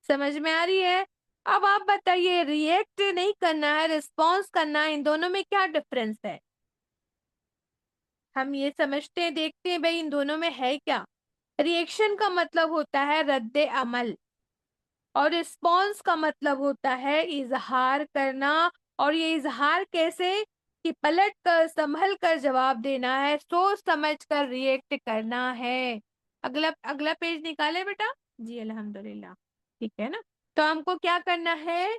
समझ में आ रही है? अब आप बताइए, रिएक्ट नहीं करना है, रिस्पॉन्स करना है, इन दोनों में क्या डिफरेंस है? हम ये समझते हैं, देखते हैं भाई इन दोनों में है क्या। रिएक्शन का मतलब होता है रद्दे अमल, और रिस्पॉन्स का मतलब होता है इजहार करना। और ये इजहार कैसे, कि पलट कर, संभल कर जवाब देना है, सोच समझ कर रिएक्ट करना है। अगला अगला पेज निकाले बेटा। जी अल्हम्दुलिल्लाह, ठीक है ना। तो हमको क्या करना है,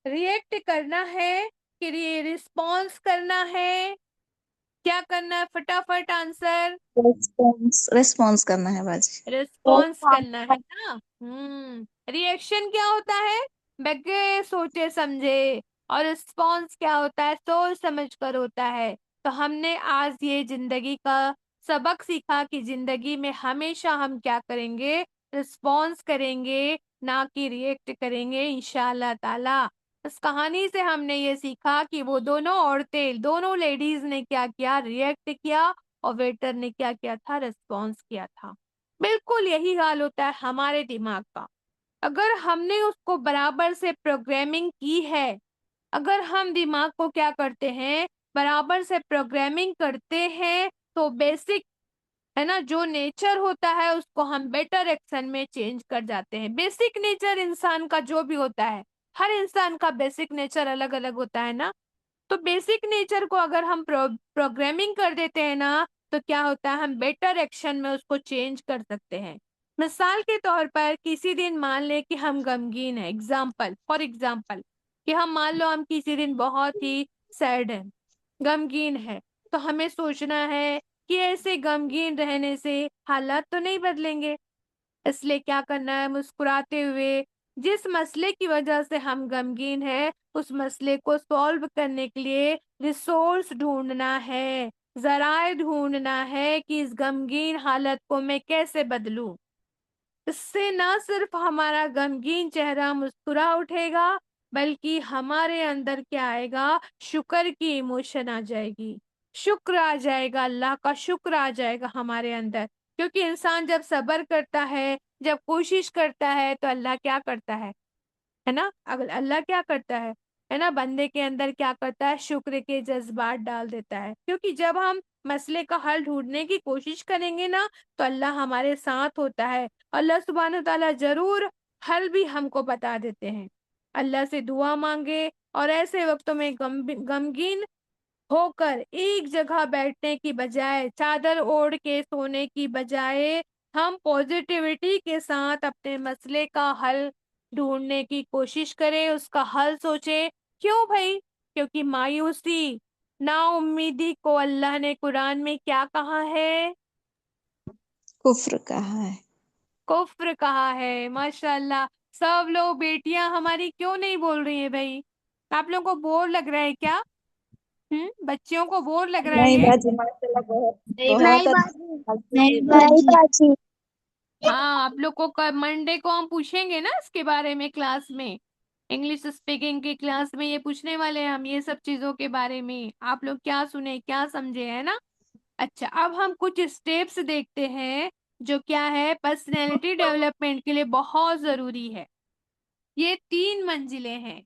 रिएक्ट करना है कि रिस्पॉन्स करना है, क्या करना है, फटाफट आंसर। रिस्पॉन्स करना है बाजी। रिस्पॉन्स करना है ना। रिएक्शन क्या होता है, बगैर सोचे समझे, और रिस्पॉन्स क्या होता है, सोच समझ कर होता है। तो हमने आज ये जिंदगी का सबक सीखा कि जिंदगी में हमेशा हम क्या करेंगे, रिस्पॉन्स करेंगे, ना कि रिएक्ट करेंगे इंशाअल्लाह ताला। इस कहानी से हमने ये सीखा कि वो दोनों औरतें, दोनों लेडीज ने क्या किया, रिएक्ट किया, और वेटर ने क्या किया था, रिस्पॉन्स किया था। बिल्कुल यही हाल होता है हमारे दिमाग का। अगर हमने उसको बराबर से प्रोग्रामिंग की है, अगर हम दिमाग को क्या करते हैं, बराबर से प्रोग्रामिंग करते हैं, तो बेसिक, है ना, जो नेचर होता है उसको हम बेटर एक्शन में चेंज कर जाते हैं। बेसिक नेचर इंसान का जो भी होता है, हर इंसान का बेसिक नेचर अलग अलग होता है ना, तो बेसिक नेचर को अगर हम प्रोग्रामिंग कर देते हैं ना, तो क्या होता है, हम बेटर एक्शन में उसको चेंज कर सकते हैं। मिसाल के तौर पर किसी दिन मान ले कि हम गमगीन है, एग्जाम्पल फॉर एग्जाम्पल, कि हम मान लो हम किसी दिन बहुत ही सैड है, गमगीन है, तो हमें सोचना है कि ऐसे गमगीन रहने से हालात तो नहीं बदलेंगे, इसलिए क्या करना है, मुस्कुराते हुए जिस मसले की वजह से हम गमगीन हैं उस मसले को सॉल्व करने के लिए रिसोर्स ढूंढना है, जराए ढूंढना है कि इस गमगीन हालत को मैं कैसे बदलूं। इससे ना सिर्फ हमारा गमगीन चेहरा मुस्कुरा उठेगा, बल्कि हमारे अंदर क्या आएगा, शुक्र की इमोशन आ जाएगी, शुक्र आ जाएगा, अल्लाह का शुक्र आ जाएगा हमारे अंदर। क्योंकि इंसान जब सब्र करता है, जब कोशिश करता है, तो अल्लाह क्या करता है ना, अगर अल्लाह क्या करता है ना, बंदे के अंदर क्या करता है, शुक्र के जज्बात डाल देता है। क्योंकि जब हम मसले का हल ढूंढने की कोशिश करेंगे ना, तो अल्लाह हमारे साथ होता है, अल्लाह सुब्हान ताला जरूर हल भी हमको बता देते हैं। अल्लाह से दुआ मांगे, और ऐसे वक्तों में गमगीन होकर एक जगह बैठने की बजाय, चादर ओढ़ के सोने की बजाय, हम पॉजिटिविटी के साथ अपने मसले का हल ढूंढने की कोशिश करें, उसका हल सोचें। क्यों भाई? क्योंकि मायूसी, नाउम्मीदी को अल्लाह ने कुरान में क्या कहा है? कुफ्र कहा है। कुफ्र कहा है। माशाल्लाह, सब लोग, बेटियां हमारी क्यों नहीं बोल रही है भाई? आप लोगों को बोर लग रहा है क्या? बच्चियों को बोर लग रहा है नहीं ये? बाजी, माशाल्लाह बहुत नहीं बहुत बाजी, अच्छी नहीं बात। बाजी। हाँ, आप लोग को मंडे को हम पूछेंगे ना इसके बारे में, क्लास में, इंग्लिश स्पीकिंग की क्लास में ये पूछने वाले हैं हम, ये सब चीजों के बारे में आप लोग क्या सुने, क्या समझे, है ना। अच्छा, अब हम कुछ स्टेप्स देखते हैं जो क्या है, पर्सनैलिटी डेवलपमेंट के लिए बहुत जरूरी है। ये 3 मंजिलें हैं।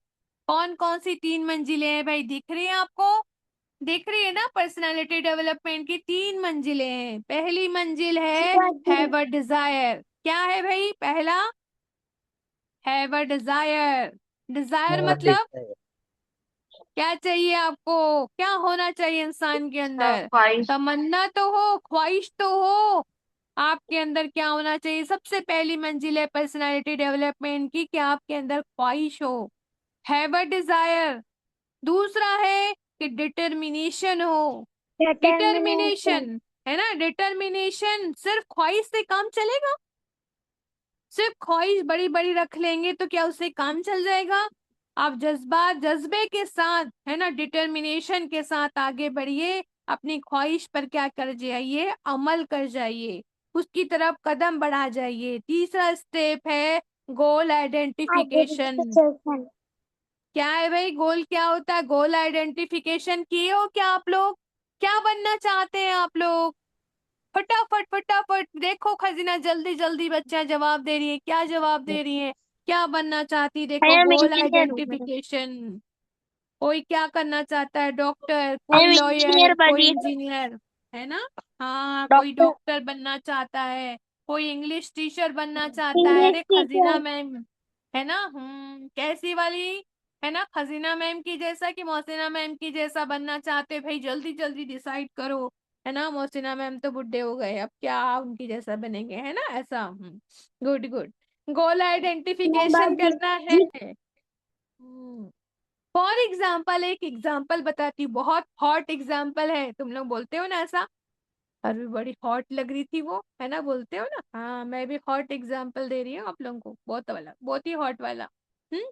कौन कौन सी 3 मंजिलें हैं भाई, दिख रही है आपको? दिख रही है ना, पर्सनालिटी डेवलपमेंट की 3 मंजिलें हैं। पहली मंजिल है हैव अ डिजायर। क्या है भाई पहला? Have a desire. डिजायर मतलब क्या चाहिए आपको, क्या होना चाहिए इंसान के अंदर? ख्वाहिश। तमन्ना तो हो, ख्वाहिश तो हो, आपके अंदर क्या होना चाहिए? सबसे पहली मंजिल है पर्सनालिटी डेवलपमेंट की कि आपके अंदर ख्वाहिश हो, हैव अ डिजायर। दूसरा है कि डिटर्मिनेशन हो। डिटर्मिनेशन, है ना, डिटर्मिनेशन, सिर्फ ख्वाहिश से काम चलेगा? सिर्फ ख्वाहिश बड़ी बड़ी रख लेंगे तो क्या उससे काम चल जाएगा? आप जज्बे के साथ, है ना, डिटर्मिनेशन के साथ आगे बढ़िए, अपनी ख्वाहिश पर क्या कर जाइए, अमल कर जाइए, उसकी तरफ कदम बढ़ा जाइए। तीसरा स्टेप है गोल आइडेंटिफिकेशन। क्या है भाई गोल, क्या होता है? गोल आइडेंटिफिकेशन किए हो क्या आप लोग? क्या बनना चाहते हैं आप लोग? फटाफट फटाफट देखो खजीना, जल्दी जल्दी बच्चा जवाब दे रही है, क्या जवाब दे रही है, क्या बनना चाहती, देखो मैं गोल इंजीनियर हूँ। आइडेंटिफिकेशन। कोई क्या करना चाहता है, डॉक्टर, मैं कोई लॉयर, इंजीनियर कोई बनी। इंजीनियर, है ना। हाँ, कोई डॉक्टर। डॉक्टर बनना चाहता है, कोई इंग्लिश टीचर बनना चाहता है। इंग्लिश अरे खजीना टीचर। मैम, है ना, कैसी वाली, है ना, खजीना मैम की जैसा कि मोहसिना मैम की जैसा बनना चाहते भाई? जल्दी जल्दी डिसाइड करो, है ना। मोहसिना मैम तो बुढ़े हो गए, अब क्या उनकी जैसा बनेंगे, है ना, ऐसा। Good good. गोल नहीं आइडेंटिफिकेशन बाजी। करना है। फॉर एग्जाम्पल, एक एग्जाम्पल बताती हूँ, बहुत हॉट एग्जाम्पल है, तुम लोग बोलते हो ना ऐसा, अरे बड़ी हॉट लग रही थी वो, है ना, बोलते हो ना। हाँ, मैं भी हॉट एग्जाम्पल दे रही हूँ आप लोगों को, बहुत वाला, बहुत ही हॉट वाला। हम्म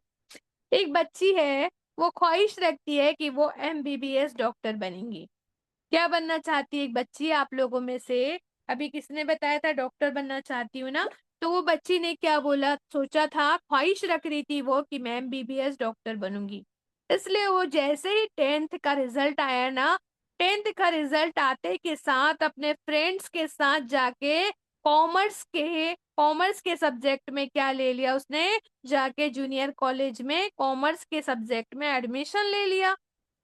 एक बच्ची है, वो ख्वाहिश रखती है कि वो एमबीबीएस डॉक्टर बनेंगी। क्या बनना चाहती है एक बच्ची आप लोगों में से? अभी किसने बताया था डॉक्टर बनना चाहती हूँ ना, तो वो बच्ची ने क्या बोला, सोचा था, ख्वाहिश रख रही थी वो कि मैं एमबीबीएस डॉक्टर बनूंगी। इसलिए वो जैसे ही 10th का रिजल्ट आया ना, 10th का रिजल्ट आते के साथ अपने फ्रेंड्स के साथ जाके कॉमर्स के सब्जेक्ट में क्या ले लिया उसने, जाके जूनियर कॉलेज में कॉमर्स के सब्जेक्ट में एडमिशन ले लिया।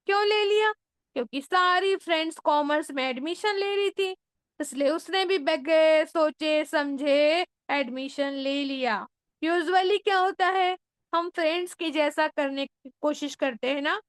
क्यों ले लिया? क्योंकि सारी फ्रेंड्स कॉमर्स में एडमिशन ले रही थी। इसलिए उसने भी बगैर सोचे समझे एडमिशन ले लिया। यूजुअली क्या होता है, हम फ्रेंड्स की जैसा करने की कोशिश करते हैं ना,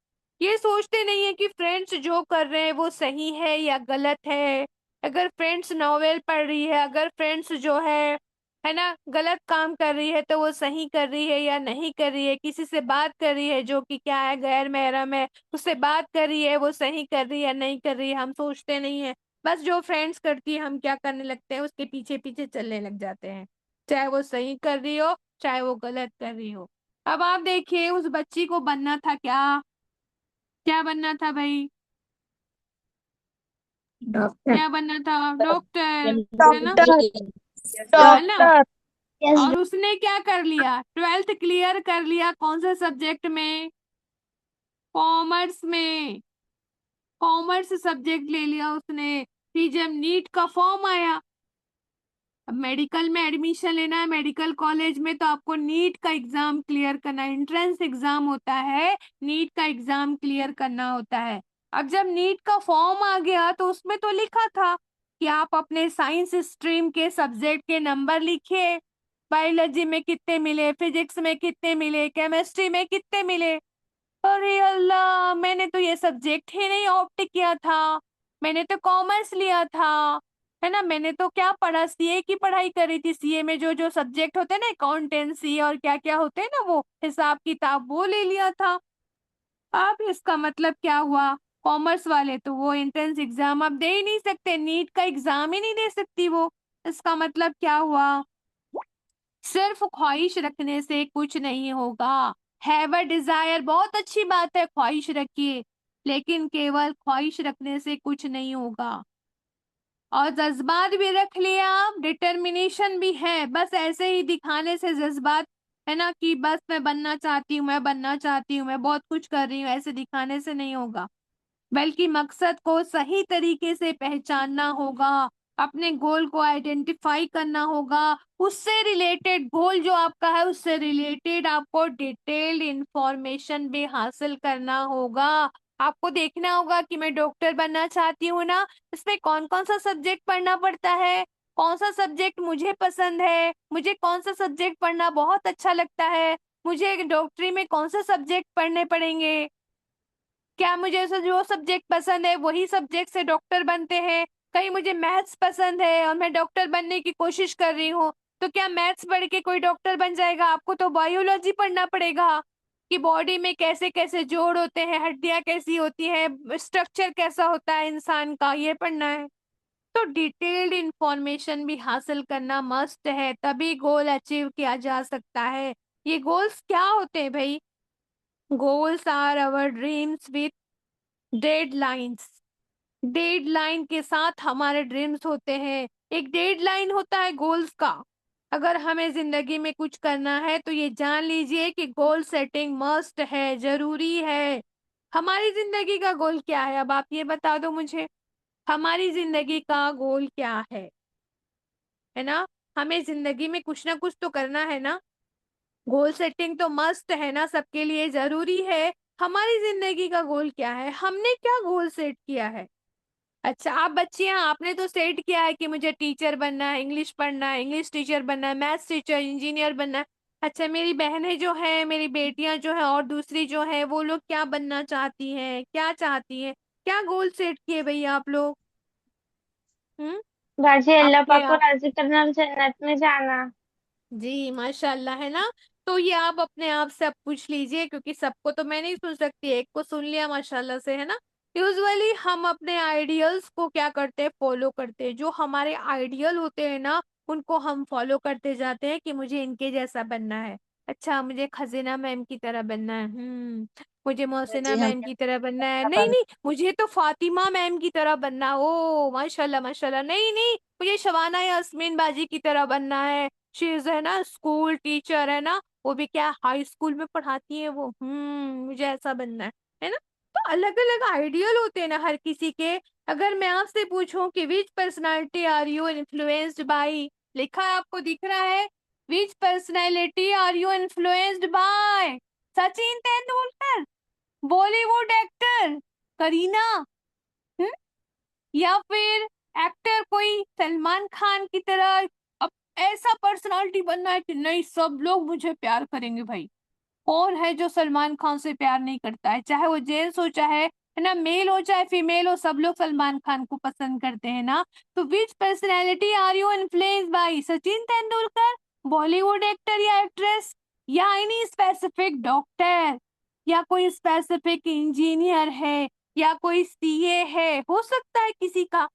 ये सोचते नहीं है कि फ्रेंड्स जो कर रहे हैं वो सही है या गलत है। अगर फ्रेंड्स नॉवेल पढ़ रही है, अगर फ्रेंड्स जो है ना गलत काम कर रही है, तो वो सही कर रही है या नहीं कर रही है। किसी से बात कर रही है जो कि क्या है, गैर महरम है, उससे बात कर रही है, वो सही कर रही है नहीं कर रही है, हम सोचते नहीं है। बस जो फ्रेंड्स करती है हम क्या करने लगते हैं, उसके पीछे पीछे चलने लग जाते हैं, चाहे वो सही कर रही हो चाहे वो गलत कर रही हो। अब आप देखिए, उस बच्ची को बनना था क्या, क्या बनना था भाई, डॉक्टर। क्या बनना था, डॉक्टर, है ना, डॉक्टर। है ना। डॉक्टर। यस। और उसने क्या कर लिया, 12th क्लियर कर लिया, कौन से सब्जेक्ट में, कॉमर्स में, कॉमर्स सब्जेक्ट ले लिया उसने। फिर जब नीट का फॉर्म आया, अब मेडिकल में एडमिशन लेना है मेडिकल कॉलेज में, तो आपको नीट का एग्जाम क्लियर करना है, एंट्रेंस एग्जाम होता है, नीट का एग्जाम क्लियर करना होता है। अब जब नीट का फॉर्म आ गया तो उसमें तो लिखा था कि आप अपने साइंस स्ट्रीम के सब्जेक्ट के नंबर लिखिए, बायोलॉजी में कितने मिले, फिजिक्स में कितने मिले, केमिस्ट्री में कितने मिले। अरे अल्लाह, मैंने तो ये सब्जेक्ट ही नहीं ऑप्ट किया था, मैंने तो कॉमर्स लिया था, है ना। मैंने तो क्या पढ़ा, सीए की पढ़ाई करी थी, सीए में जो जो सब्जेक्ट होते हैं ना, अकाउंटेंसी और क्या क्या होते हैं ना, वो हिसाब किताब, वो ले लिया था। अब इसका मतलब क्या हुआ, कॉमर्स वाले तो वो एंट्रेंस एग्जाम आप दे ही नहीं सकते, नीट का एग्जाम ही नहीं दे सकती वो। इसका मतलब क्या हुआ, सिर्फ ख्वाहिश रखने से कुछ नहीं होगा। हैव अ डिजायर, बहुत अच्छी बात है, ख्वाहिश रखिए, लेकिन केवल ख्वाहिश रखने से कुछ नहीं होगा। और जज्बात भी रख लिया, डिटर्मिनेशन भी है, बस ऐसे ही दिखाने से जज्बात, है ना, कि बस मैं बनना चाहती हूँ, मैं बनना चाहती हूँ, मैं बहुत कुछ कर रही हूँ, ऐसे दिखाने से नहीं होगा। बल्कि मकसद को सही तरीके से पहचानना होगा, अपने गोल को आइडेंटिफाई करना होगा, उससे रिलेटेड गोल जो आपका है उससे रिलेटेड आपको डिटेल्ड इंफॉर्मेशन भी हासिल करना होगा। आपको देखना होगा कि मैं डॉक्टर बनना चाहती हूँ ना, इसमें कौन कौन सा सब्जेक्ट पढ़ना पड़ता है, कौन सा सब्जेक्ट मुझे पसंद है, मुझे कौन सा सब्जेक्ट पढ़ना बहुत अच्छा लगता है, मुझे डॉक्टरी में कौन सा सब्जेक्ट पढ़ने पड़ेंगे, क्या मुझे ऐसा जो सब्जेक्ट पसंद है वही सब्जेक्ट से डॉक्टर बनते हैं। कहीं मुझे मैथ्स पसंद है और मैं डॉक्टर बनने की कोशिश कर रही हूँ, तो क्या मैथ्स पढ़ के कोई डॉक्टर बन जाएगा, आपको तो बायोलॉजी पढ़ना पड़ेगा कि बॉडी में कैसे कैसे जोड़ होते हैं, हड्डियां कैसी होती हैं, स्ट्रक्चर कैसा होता है इंसान का, ये पढ़ना है। तो डिटेल्ड इंफॉर्मेशन भी हासिल करना मस्ट है, तभी गोल अचीव किया जा सकता है। ये गोल्स क्या होते हैं भाई, goals are our dreams with deadlines, deadline के साथ हमारे ड्रीम्स होते हैं। एक डेडलाइन होता है गोल्स का, अगर हमें जिंदगी में कुछ करना है तो ये जान लीजिए कि गोल सेटिंग मस्ट है, जरूरी है। हमारी जिंदगी का गोल क्या है, अब आप ये बता दो मुझे, हमारी जिंदगी का गोल क्या है ना। हमें जिंदगी में कुछ ना कुछ तो करना है ना, गोल सेटिंग तो मस्ट है ना, सबके लिए जरूरी है। हमारी जिंदगी का गोल क्या है, हमने क्या गोल सेट किया है। अच्छा आप बच्चियां, आपने तो सेट किया है कि मुझे टीचर बनना है, इंग्लिश पढ़ना है, इंग्लिश टीचर बनना है, मैथ्स टीचर, इंजीनियर बनना है। अच्छा मेरी बहनें जो हैं, मेरी बेटियां जो हैं और दूसरी जो हैं, वो लोग क्या बनना चाहती हैं, क्या चाहती हैं, क्या गोल सेट किए भैया आप लोग। हम्म, गाजी अल्लाह आपके पाक को राजी करना और जन्नत में जाना। जी माशाल्लाह, है ना। तो ये आप अपने आप से अब पूछ लीजिए, क्योंकि सबको तो मैं नहीं सुन सकती, एक को सुन लिया माशाल्लाह से, है ना। यूजुअली हम अपने आइडियल्स को क्या करते हैं, फॉलो करते हैं, जो हमारे आइडियल होते हैं ना उनको हम फॉलो करते जाते हैं कि मुझे इनके जैसा बनना है। अच्छा मुझे खजीना मैम की तरह बनना है, मुझे मोहसिना जी हम मैम की तरह बनना है, नहीं बन नहीं मुझे तो फातिमा मैम की तरह बनना है, ओ माशाल्लाह माशाल्लाह, नहीं नहीं मुझे शबाना यास्मीन बाजी की तरह बनना है। शी इज, है ना, स्कूल टीचर, है ना, वो भी क्या हाई स्कूल में पढ़ाती है वो, मुझे ऐसा बनना है ना। तो अलग अलग आइडियल होते हैं ना हर किसी के। अगर मैं आपसे पूछूं कि which personality are you influenced by, लिखा है आपको दिख रहा है, which personality are you influenced by, Sachin Tendulkar, Bollywood actor, Kareena, hmm, या फिर एक्टर कोई सलमान खान की तरह अब ऐसा पर्सनालिटी बनना है कि नहीं सब लोग मुझे प्यार करेंगे भाई। कौन है जो सलमान खान से प्यार नहीं करता है, चाहे वो जेंट्स हो चाहे है ना मेल हो चाहे फीमेल हो, सब लोग सलमान खान को पसंद करते हैं ना। तो which personality are you influence by? Sachin Tendulkar, Bollywood actor या एक्ट्रेस, या एनी स्पेसिफिक डॉक्टर, या कोई स्पेसिफिक इंजीनियर है, या कोई सीए है, हो सकता है किसी का,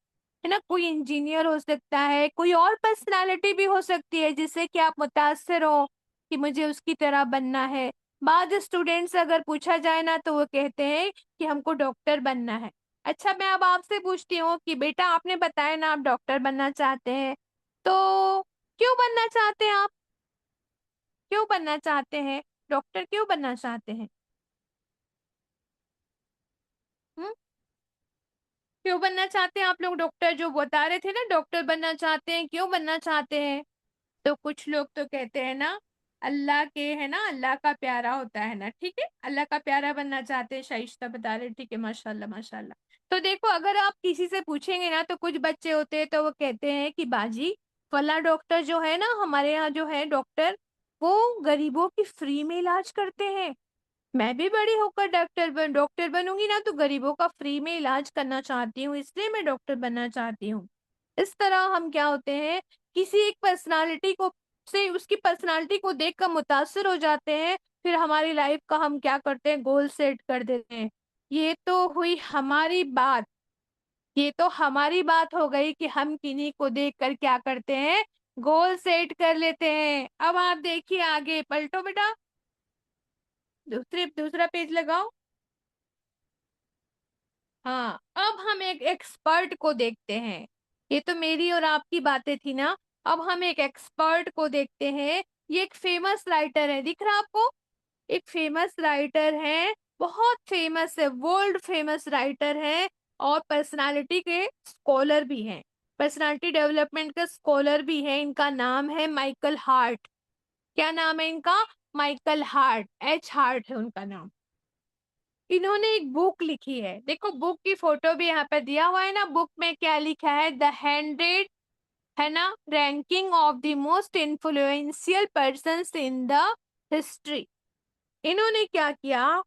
है ना, कोई इंजीनियर हो सकता है, कोई और पर्सनालिटी भी हो सकती है जिससे कि आप मुतासिर हो कि मुझे उसकी तरह बनना है। बाद स्टूडेंट्स अगर पूछा जाए ना तो वो कहते हैं कि हमको डॉक्टर बनना है। अच्छा मैं अब आपसे पूछती हूँ कि बेटा आपने बताया ना आप डॉक्टर बनना चाहते हैं, तो क्यों बनना चाहते हैं आप? क्यों बनना चाहते हैं? डॉक्टर क्यों बनना चाहते हैं? हम्म? क्यों बनना चाहते हैं आप लोग डॉक्टर? जो बता रहे थे ना डॉक्टर बनना चाहते हैं, क्यों बनना चाहते हैं? तो कुछ लोग तो कहते हैं ना अल्लाह के, है ना, अल्लाह का प्यारा होता है ना, ठीक है, अल्लाह का प्यारा बनना चाहते हैं, शाइस्ता बता रहे, ठीक है, माशाल्लाह माशाल्लाह। तो देखो अगर आप किसी से पूछेंगे ना तो कुछ बच्चे होते हैं तो वो कहते हैं कि बाजी फला डॉक्टर जो है ना हमारे यहाँ जो है डॉक्टर, वो गरीबों की फ्री में इलाज करते हैं। मैं भी बड़ी होकर डॉक्टर बनूंगी ना तो गरीबों का फ्री में इलाज करना चाहती हूँ, इसलिए मैं डॉक्टर बनना चाहती हूँ। इस तरह हम क्या होते हैं, किसी एक पर्सनालिटी को से उसकी पर्सनालिटी को देखकर मुतासिर हो जाते हैं, फिर हमारी लाइफ का हम क्या करते हैं, गोल सेट कर देते हैं। ये तो हुई हमारी बात, ये तो हमारी बात हो गई कि हम किन्हीं को देखकर क्या करते हैं, गोल सेट कर लेते हैं। अब आप देखिए आगे पलटो बेटा, दूसरा पेज लगाओ। हाँ अब हम एक एक्सपर्ट को देखते हैं। ये तो मेरी और आपकी बातें थी ना, अब हम एक एक्सपर्ट को देखते हैं। ये एक फेमस राइटर है, दिख रहा आपको? एक फेमस राइटर है, बहुत फेमस है, वर्ल्ड फेमस राइटर है, और पर्सनालिटी के स्कॉलर भी हैं, पर्सनालिटी डेवलपमेंट का स्कॉलर भी है। इनका नाम है माइकल हार्ट। क्या नाम है इनका? माइकल हार्ट, एच हार्ट है उनका नाम। इन्होंने एक बुक लिखी है, देखो बुक की फोटो भी यहाँ पे दिया हुआ है ना, बुक में क्या लिखा है, द 100, है ना, ranking of the most influential persons in the history. इन्होंने क्या किया,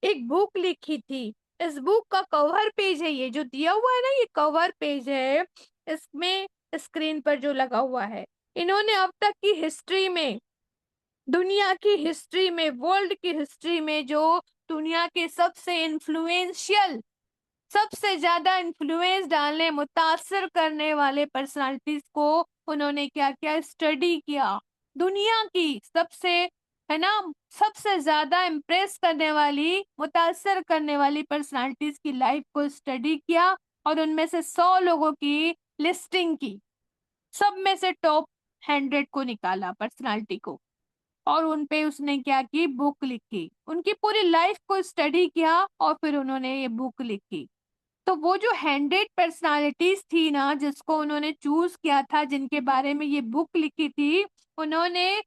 एक बुक लिखी थी। इस बुक का कवर पेज है, ये जो दिया हुआ है ना ये कवर पेज है, इसमें स्क्रीन पर जो लगा हुआ है, इन्होंने अब तक की हिस्ट्री में, दुनिया की हिस्ट्री में, वर्ल्ड की हिस्ट्री में जो दुनिया के सबसे इन्फ्लुएंशियल, सबसे ज्यादा इन्फ्लुएंस डालने मुतासर करने वाले पर्सनालिटीज को उन्होंने क्या किया, स्टडी किया। दुनिया की सबसे, है ना, सबसे ज्यादा इम्प्रेस करने वाली, मुतासर करने वाली पर्सनालिटीज की लाइफ को स्टडी किया, और उनमें से 100 लोगों की लिस्टिंग की, सब में से टॉप 100 को निकाला पर्सनालिटी को, और उन पे उसने क्या की, बुक लिखी, उनकी पूरी लाइफ को स्टडी किया और फिर उन्होंने ये बुक लिखी। तो वो जो 100 पर्सनालिटीज थी ना जिसको उन्होंने चूज किया था, जिनके बारे में ये बुक लिखी थी, उन्होंने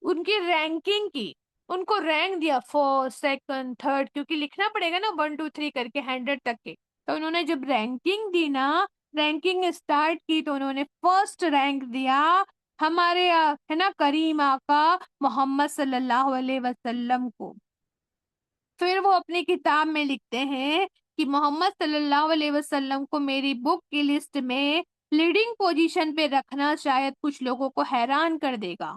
उनकी रैंकिंग की, उनको रैंक दिया फर्स्ट सेकंड थर्ड, क्योंकि लिखना पड़ेगा ना 1 2 3 करके 100 तक के। तो उन्होंने जब रैंकिंग दी ना, रैंकिंग स्टार्ट की, तो उन्होंने फर्स्ट रैंक दिया हमारे है ना करीम आका मोहम्मद सल्लल्लाहु अलैहि वसल्लम को। फिर वो अपनी किताब में लिखते हैं कि मोहम्मद सल्लल्लाहु अलैहि वसल्लम को मेरी बुक की लिस्ट में लीडिंग पोजीशन पे रखना शायद कुछ लोगों को हैरान कर देगा,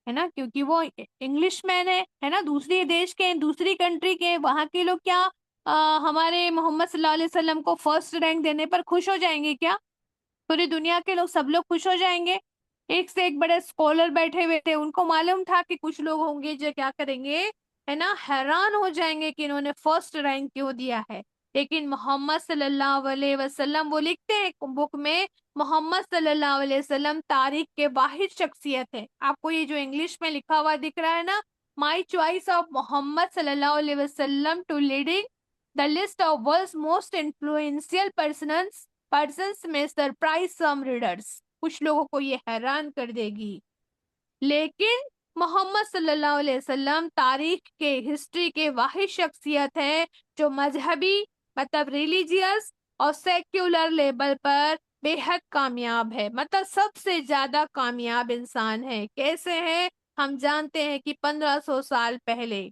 है ना, क्योंकि वो इंग्लिश मैन है ना, दूसरी देश के, दूसरी कंट्री के, वहां के लोग क्या हमारे मोहम्मद सल्लल्लाहु अलैहि वसल्लम को फर्स्ट रैंक देने पर खुश हो जाएंगे क्या? पूरी दुनिया के लोग, सब लोग खुश हो जाएंगे? एक से एक बड़े स्कॉलर बैठे हुए थे, उनको मालूम था कि कुछ लोग होंगे जो क्या करेंगे, है ना, हैरान हो जाएंगे कि इन्होंने फर्स्ट रैंक क्यों दिया है। लेकिन मोहम्मद सल्लल्लाहु अलैहि वसल्लम, वो लिखते हैं बुक में, मोहम्मद सल्लल्लाहु अलैहि वसल्लम तारीख के वाहिद शख्सियत है। आपको ये जो इंग्लिश में लिखा हुआ दिख रहा है ना, माई चॉइस ऑफ मोहम्मद सल्लल्लाहु अलैहि वसल्लम to leading the list of world's most influential persons में सरप्राइज सम रीडर्स, कुछ लोगों को ये हैरान कर देगी। लेकिन मोहम्मद सल्लल्लाहु अलैहि वसल्लम तारीख के, हिस्ट्री के वाहिद शख्सियत है जो मजहबी, मतलब रिलीजियस, और सेक्युलर लेवल पर बेहद कामयाब है, मतलब सबसे ज्यादा कामयाब इंसान है। कैसे है? हम जानते हैं कि 1500 साल पहले,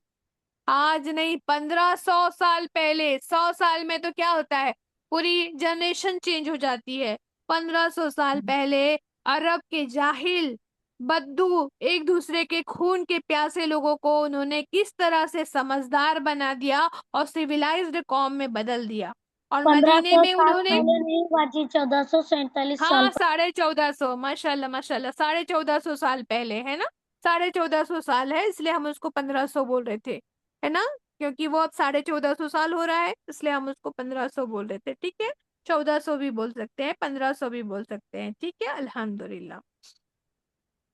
आज नहीं 1500 साल पहले, 100 साल में तो क्या होता है, पूरी जनरेशन चेंज हो जाती है। 1500 साल पहले अरब के जाहिल बद्दू एक दूसरे के खून के प्यासे लोगों को उन्होंने किस तरह से समझदार बना दिया और सिविलाइज्ड कौम में बदल दिया। और पंद्रह मदीने सौ में साल उन्होंने, पहले नहीं बाजी, 1447 साल हाँ 1450, माशाल्लाह माशाल्लाह, 1450 साल पहले, है ना, 1450 साल है, इसलिए हम उसको 1500 बोल रहे थे, है ना, क्योंकि वो अब 1450 साल हो रहा है, इसलिए हम उसको 1500 बोल रहे थे। ठीक है, 1400 भी बोल सकते हैं, 1500 भी बोल सकते हैं, ठीक है, अल्हम्दुलिल्लाह।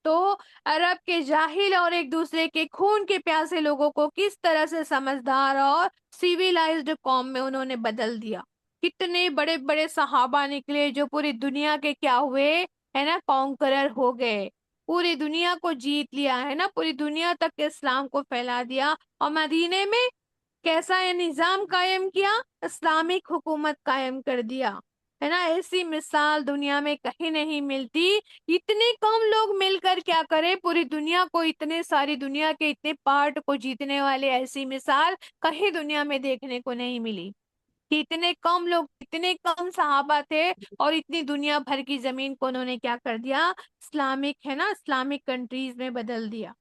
तो अरब के जाहिल और एक दूसरे के खून के प्यासे लोगों को किस तरह से समझदार और सिविलाइज्ड कौम में उन्होंने बदल दिया। कितने बड़े बड़े सहाबा निकले जो पूरी दुनिया के क्या हुए, है ना, कॉन्करर हो गए, पूरी दुनिया को जीत लिया, है ना, पूरी दुनिया तक इस्लाम को फैला दिया। और मदीने में कैसा ये निजाम कायम किया, इस्लामिक हुकूमत कायम कर दिया, है ना। ऐसी मिसाल दुनिया में कहीं नहीं मिलती। इतने कम लोग मिलकर क्या करें, पूरी दुनिया को, इतने सारी दुनिया के इतने पार्ट को जीतने वाले, ऐसी मिसाल कहीं दुनिया में देखने को नहीं मिली कि इतने कम लोग, इतने कम सहाबा थे और इतनी दुनिया भर की जमीन को उन्होंने क्या कर दिया, इस्लामिक, है ना, इस्लामिक कंट्रीज में बदल दिया।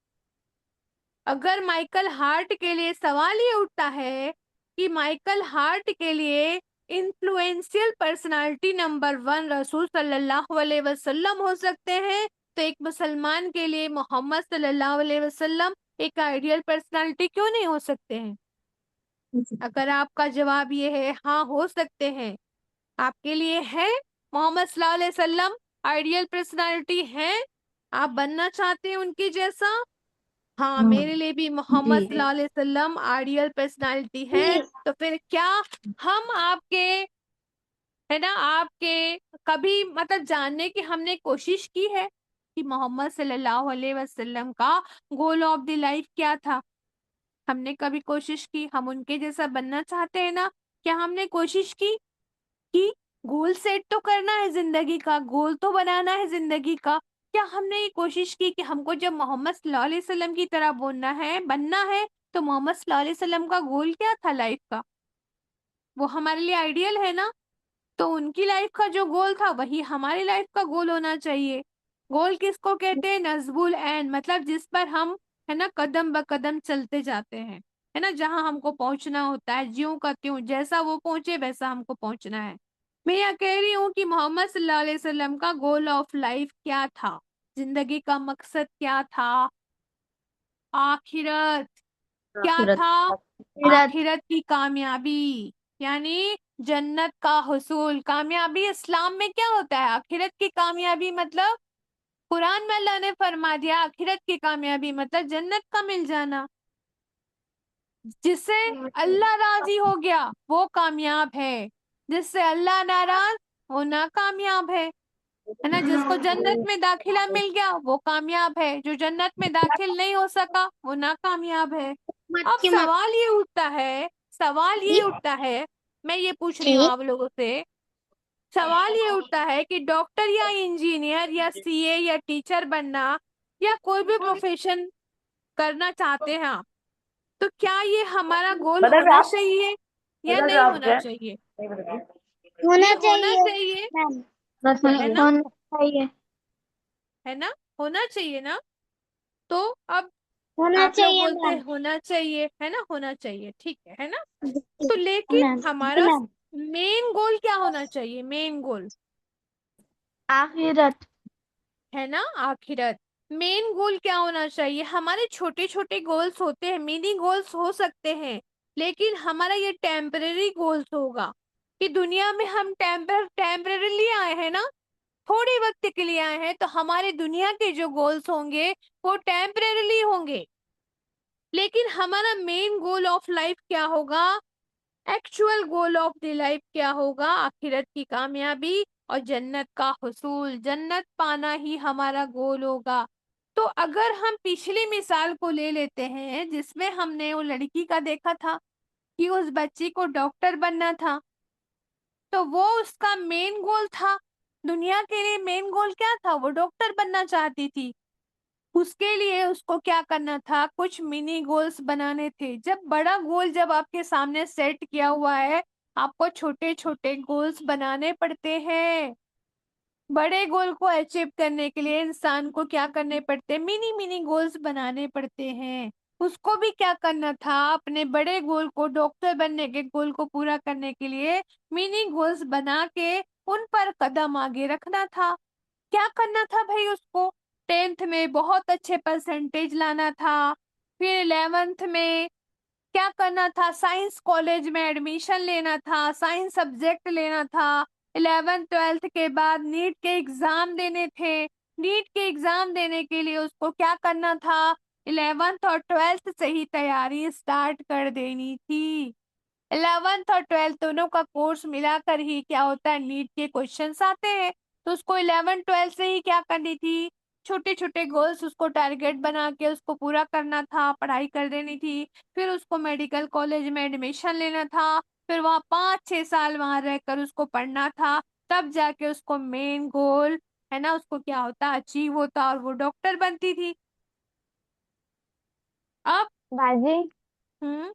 अगर माइकल हार्ट के लिए सवाल ये उठता है कि माइकल हार्ट के लिए इन्फ्लुएंशियल पर्सनालिटी नंबर 1 रसूल सल्लल्लाहु अलैहि वसल्लम हो सकते हैं, तो एक मुसलमान के लिए मोहम्मद सल्लल्लाहु अलैहि वसल्लम एक आइडियल पर्सनालिटी क्यों नहीं हो सकते हैं? अगर आपका जवाब ये है हाँ हो सकते हैं, आपके लिए है मोहम्मद सल्लल्लाहु अलैहि वसल्लम आइडियल पर्सनालिटी है, आप बनना चाहते हैं उनकी जैसा, हाँ मेरे लिए भी मोहम्मद सल्लल्लाहु अलैहि वसल्लम आइडियल पर्सनालिटी है, तो फिर क्या हम आपके, है ना, आपके कभी मतलब जानने की हमने कोशिश की है कि मोहम्मद सल्लल्लाहु अलैहि वसल्लम का गोल ऑफ द लाइफ क्या था? हमने कभी कोशिश की, हम उनके जैसा बनना चाहते हैं ना, क्या हमने कोशिश की कि गोल सेट तो करना है जिंदगी का, गोल तो बनाना है जिंदगी का? क्या हमने ये कोशिश की कि हमको जब मोहम्मद सल्लल्लाहु अलैहि वसल्लम की तरह बनना है, तो मोहम्मद सल्लल्लाहु अलैहि वसल्लम का गोल क्या था लाइफ का? वो हमारे लिए आइडियल है ना, तो उनकी लाइफ का जो गोल था वही हमारी लाइफ का गोल होना चाहिए। गोल किसको कहते हैं? नजबुल एन, मतलब जिस पर हम, है ना, कदम ब कदम चलते जाते हैं, है ना, जहां हमको पहुंचना होता है, ज्यों का त्यों, जैसा वो पहुंचे वैसा हमको पहुंचना है। मैं यह कह रही हूँ कि मोहम्मद सल्लल्लाहु अलैहि वसल्लम का गोल ऑफ लाइफ क्या था, जिंदगी का मकसद क्या था? आखिरत। क्या आखिरत। था? आखिरत। आखिरत की कामयाबी, यानी जन्नत का हुसूल। कामयाबी इस्लाम में क्या होता है? आखिरत की कामयाबी मतलब, कुरान में अल्लाह ने फरमा दिया आखिरत की कामयाबी मतलब जन्नत का मिल जाना। जिससे अल्लाह राजी हो गया वो कामयाब है, जिससे अल्लाह नाराज वो नाकामयाब है ना। जिसको जन्नत में दाखिला मिल गया वो कामयाब है, जो जन्नत में दाखिल नहीं हो सका वो नाकामयाब है। मत अब की मत सवाल ये उठता है, सवाल ये उठता है, मैं ये पूछ रही हूँ की आप लोगों से, सवाल ये उठता है कि डॉक्टर या इंजीनियर या सीए या टीचर बनना या कोई भी प्रोफेशन करना चाहते हैं आप, तो क्या ये हमारा गोल बता होना आप चाहिए या बता नहीं आप होना क्या चाहिए? ये होना होना चाहिए चाहिए, मैम, है ना, होना चाहिए, है ना, होना चाहिए ना। तो अब होना आप लोग चाहिए बोलते हैं मैम। होना चाहिए, है ना, होना चाहिए, ठीक है ना। जी तो लेकिन मैम, जी हमारा मैम। मेन गोल क्या होना चाहिए? मेन गोल, आखिरत। है ना, आखिरत। मेन गोल क्या होना चाहिए? हमारे छोटे छोटे गोल्स होते हैं, मिनी गोल्स हो सकते हैं, लेकिन हमारा ये टेम्परेरी गोल्स होगा कि दुनिया में हम टेम्परेरीली आए हैं ना, थोड़ी वक्त के लिए आए हैं, तो हमारे दुनिया के जो गोल्स होंगे वो टेम्परेरीली होंगे। लेकिन हमारा मेन गोल ऑफ लाइफ क्या होगा? Actual goal of the life क्या होगा? आखिरत की कामयाबी और जन्नत का हुसूल, जन्नत पाना ही हमारा गोल होगा। तो अगर हम पिछली मिसाल को ले लेते हैं जिसमें हमने वो लड़की का देखा था कि उस बच्ची को डॉक्टर बनना था, तो वो उसका मेन गोल था। दुनिया के लिए मेन गोल क्या था? वो डॉक्टर बनना चाहती थी। उसके लिए उसको क्या करना था? कुछ मिनी गोल्स बनाने थे। जब बड़ा गोल जब आपके सामने सेट किया हुआ है, आपको छोटे छोटे गोल्स बनाने पड़ते हैं। बड़े गोल को अचीव करने के लिए इंसान को क्या करने पड़ते हैं? मिनी मिनी गोल्स बनाने पड़ते हैं। उसको भी क्या करना था? अपने बड़े गोल को, डॉक्टर बनने के गोल को पूरा करने के लिए मिनी गोल्स बना के उन पर कदम आगे रखना था। क्या करना था भाई उसको? 10th में बहुत अच्छे परसेंटेज लाना था। फिर 11th में क्या करना था? साइंस कॉलेज में एडमिशन लेना था, साइंस सब्जेक्ट लेना था। 11th 12th के बाद नीट के एग्जाम देने थे। नीट के एग्जाम देने के लिए उसको क्या करना था? 11th और 12th से ही तैयारी स्टार्ट कर देनी थी। 11th और 12th दोनों का कोर्स मिलाकर ही क्या होता है? नीट के क्वेश्चंस आते हैं। तो उसको 11th 12th से ही क्या करनी थी? छोटे छोटे गोल्स उसको टारगेट बना के उसको पूरा करना था, पढ़ाई कर देनी थी। फिर उसको मेडिकल कॉलेज में एडमिशन लेना था। फिर वहाँ 5-6 साल वहां रहकर उसको पढ़ना था। तब जाके उसको मेन गोल, है ना, उसको क्या होता, अचीव होता और वो डॉक्टर बनती थी। अब बाजी, हम्म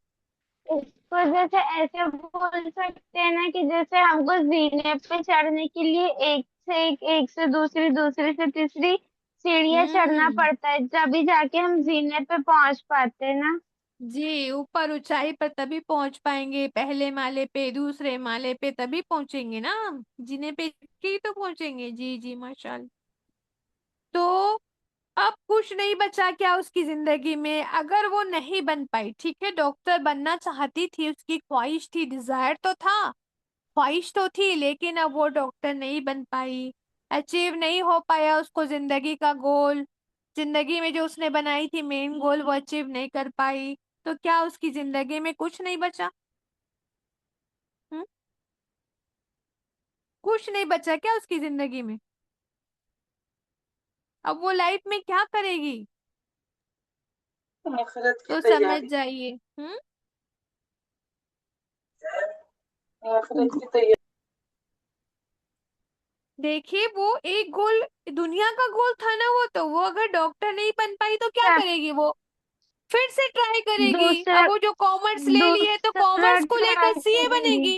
इसको जैसे ऐसे बोल सकते हैं ना कि जैसे हमको जीने पे चढ़ने के लिए एक से दूसरी, दूसरी से तीसरी सीढ़ियाँ चढ़ना हम्म पड़ता है, तभी जाके हम जीने पे पहुंच पाते हैं ना। जी, ऊपर ऊंचाई पर तभी पहुंच पाएंगे। पहले माले पे, दूसरे माले पे तभी पहुंचेंगे ना हम। जीने पे ही तो पहुंचेंगे। जी जी, माशाल्लाह। तो अब कुछ नहीं बचा क्या उसकी जिंदगी में? अगर वो नहीं बन पाई, ठीक है, डॉक्टर बनना चाहती थी, उसकी ख्वाहिश थी, डिजायर तो था, ख्वाहिश तो थी, लेकिन अब वो डॉक्टर नहीं बन पाई। अचीव नहीं हो पाया उसको जिंदगी का गोल। जिंदगी में जो उसने बनाई थी मेन गोल, वो अचीव नहीं कर पाई। तो क्या उसकी जिंदगी में कुछ नहीं बचा? हम्म कुछ नहीं बचा क्या उसकी जिंदगी में? अब वो लाइफ में क्या करेगी? आखिरत की तो समझ तैयारी। जाइए। आखिरत की तैयारी। देखिए, वो एक गोल, दुनिया का गोल था ना वो, तो वो अगर डॉक्टर नहीं बन पाई तो क्या अच्छा, करेगी वो? फिर से ट्राई करेगी। दूसरा अब वो जो कॉमर्स ले ली है तो दूसरा कॉमर्स को लेकर ट्राई सीए करेगी। बनेगी,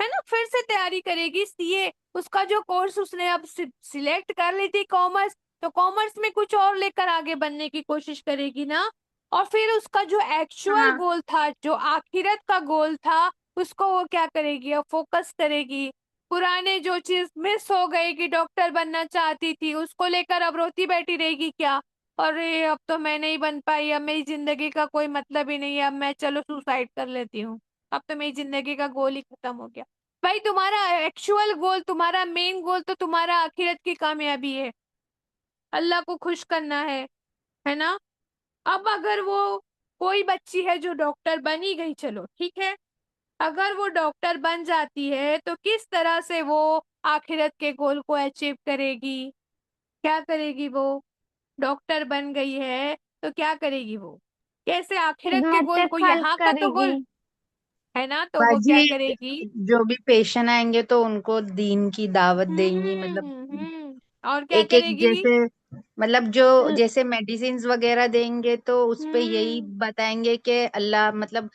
है ना, फिर से तैयारी करेगी सीए। उसका जो कोर्स उसने अब सिलेक्ट कर ली थी कॉमर्स, तो कॉमर्स में कुछ और लेकर आगे बनने की कोशिश करेगी ना। और फिर उसका जो एक्चुअल हाँ, गोल था, जो आखिरत का गोल था, उसको वो क्या करेगी? अब फोकस करेगी। पुराने जो चीज मिस हो गई कि डॉक्टर बनना चाहती थी, उसको लेकर अब रोती बैठी रहेगी क्या? अरे अब तो मैं नहीं बन पाई, अब मेरी जिंदगी का कोई मतलब ही नहीं है, अब मैं चलो सुसाइड कर लेती हूँ, अब तो मेरी जिंदगी का गोल ही खत्म हो गया। भाई, तुम्हारा एक्चुअल गोल, तुम्हारा मेन गोल तो तुम्हारा आखिरत की कामयाबी है, अल्लाह को खुश करना है ना। अब अगर वो कोई बच्ची है जो डॉक्टर बनी गई, चलो ठीक है, अगर वो डॉक्टर बन जाती है तो किस तरह से वो आखिरत के गोल को अचीव करेगी? क्या करेगी वो? डॉक्टर बन गई है तो क्या करेगी वो? कैसे आखिरत के गोल खिदमत को, खल्क यहाँ का तो करेगी। गोल है ना, तो वो क्या बाजी, करेगी? जो भी पेशेंट आएंगे तो उनको दीन की दावत देंगी, मतलब और क्या एक एक करेगी? जैसे, मतलब जो ल- जैसे मेडिसिन वगैरह देंगे तो उस पे यही हम्म बताएंगे कि अल्लाह, मतलब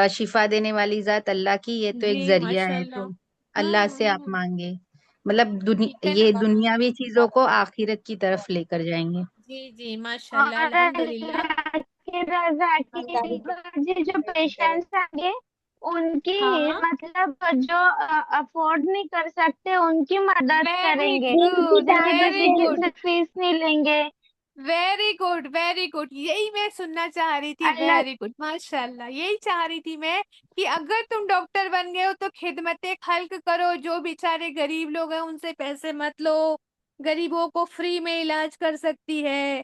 शिफा देने वाली जात अल्लाह की, ये तो जी, एक जरिया है, माशाल्लाह। तो अल्लाह से आप हम्म। मांगे। मतलब ठीक है ये ना। दुनियावी चीजों को आखिरत की तरफ लेकर जाएंगे। जी जी, माशाल्लाह, और अल्हम्दुलिल्लाह। अल्लाह की रजा की वजह जो पेशेंट्स आएंगे, उनकी हाँ, मतलब जो अफोर्ड नहीं कर सकते, उनकी मदद वेरी करेंगे। गुड, जैसे वेरी किसी गुड, से फीस नहीं लेंगे। वेरी गुड, वेरी गुड, यही मैं सुनना चाह रही थी। अल्लाह। वेरी गुड, माशाल्लाह, यही चाह रही थी मैं कि अगर तुम डॉक्टर बन गए हो तो खिदमत खल्क करो। जो बेचारे गरीब लोग हैं उनसे पैसे मत लो, गरीबों को फ्री में इलाज कर सकती है।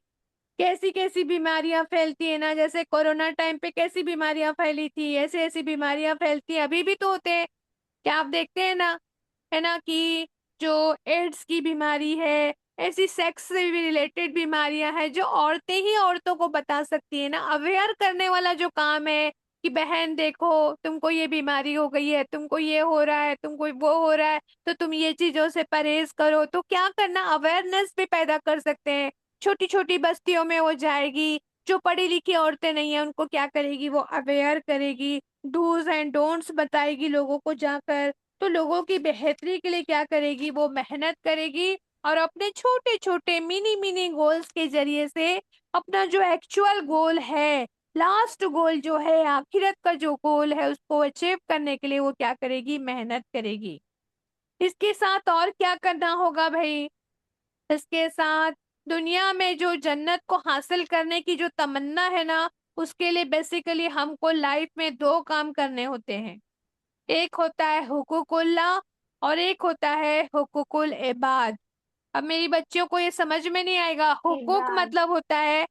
कैसी कैसी बीमारियां फैलती है ना, जैसे कोरोना टाइम पे कैसी बीमारियां फैली थी, ऐसी ऐसी बीमारियां फैलती हैं, अभी भी तो होते हैं। क्या आप देखते हैं ना, है ना, कि जो एड्स की बीमारी है, ऐसी सेक्स से भी रिलेटेड बीमारियां हैं जो औरतें ही औरतों को बता सकती है ना। अवेयर करने वाला जो काम है कि बहन देखो तुमको ये बीमारी हो गई है, तुमको ये हो रहा है, तुमको वो हो रहा है, तो तुम ये चीजों से परहेज करो। तो क्या करना, अवेयरनेस भी पैदा कर सकते हैं। छोटी छोटी बस्तियों में वो जाएगी, जो पढ़ी लिखी औरतें नहीं है उनको क्या करेगी, वो अवेयर करेगी, डूज एंड डोंट्स बताएगी लोगों को जाकर। तो लोगों की बेहतरी के लिए क्या करेगी, वो मेहनत करेगी और अपने छोटे छोटे मिनी मिनी गोल्स के जरिए से अपना जो एक्चुअल गोल है, लास्ट गोल जो है, आखिरत का जो गोल है, उसको अचीव करने के लिए वो क्या करेगी, मेहनत करेगी। इसके साथ और क्या करना होगा भाई, इसके साथ दुनिया में जो जन्नत को हासिल करने की जो तमन्ना है ना, उसके लिए बेसिकली हमको लाइफ में दो काम करने होते हैं। एक होता है हुकूकुल्लाह और एक होता है हुकूकुल इबाद। अब मेरी बच्चियों को ये समझ में नहीं आएगा। हुकूक इबाद। मतलब होता है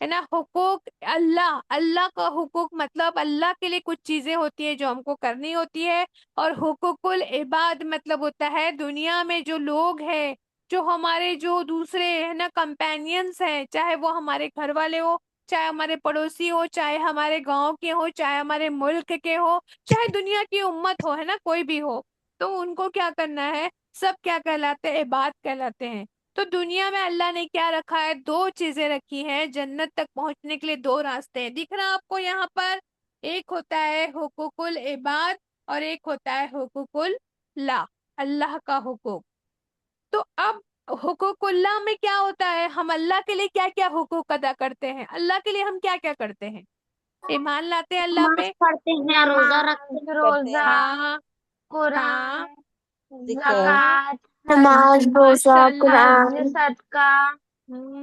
ना, हुकूक अल्लाह, अल्लाह का हुकूक मतलब अल्लाह के लिए कुछ चीजें होती है जो हमको करनी होती है। और हुकूकुल इबाद मतलब होता है दुनिया में जो लोग हैं, जो हमारे जो दूसरे है ना कंपेनियंस हैं, चाहे वो हमारे घर वाले हो, चाहे हमारे पड़ोसी हो, चाहे हमारे गांव के हो, चाहे हमारे मुल्क के हो, चाहे दुनिया की उम्मत हो, है ना, कोई भी हो, तो उनको क्या करना है, सब क्या कहलाते हैं, इबाद कहलाते हैं। तो दुनिया में अल्लाह ने क्या रखा है, दो चीजें रखी हैं जन्नत तक पहुंचने के लिए, दो रास्ते हैं, दिख रहा है आपको यहाँ पर। एक होता है हुकूकुल इबाद और एक होता है हुकूकुल ला, अल्लाह का हुकूक। तो अब हुकूकुल्लाह में क्या होता है, हम अल्लाह के लिए क्या क्या हुकूक अदा करते हैं, अल्लाह के लिए हम क्या क्या करते हैं, ईमान लाते हैं अल्लाह नमाज पे। पढ़ते हैं, रोजा रखते नमाज, हैं, करते रोजा, हैं, हाँ हाँ, कुरान, जिक्र, ज़कात, नमाज, रोजा, माशाल्लाह, हज, कुरान, सदका,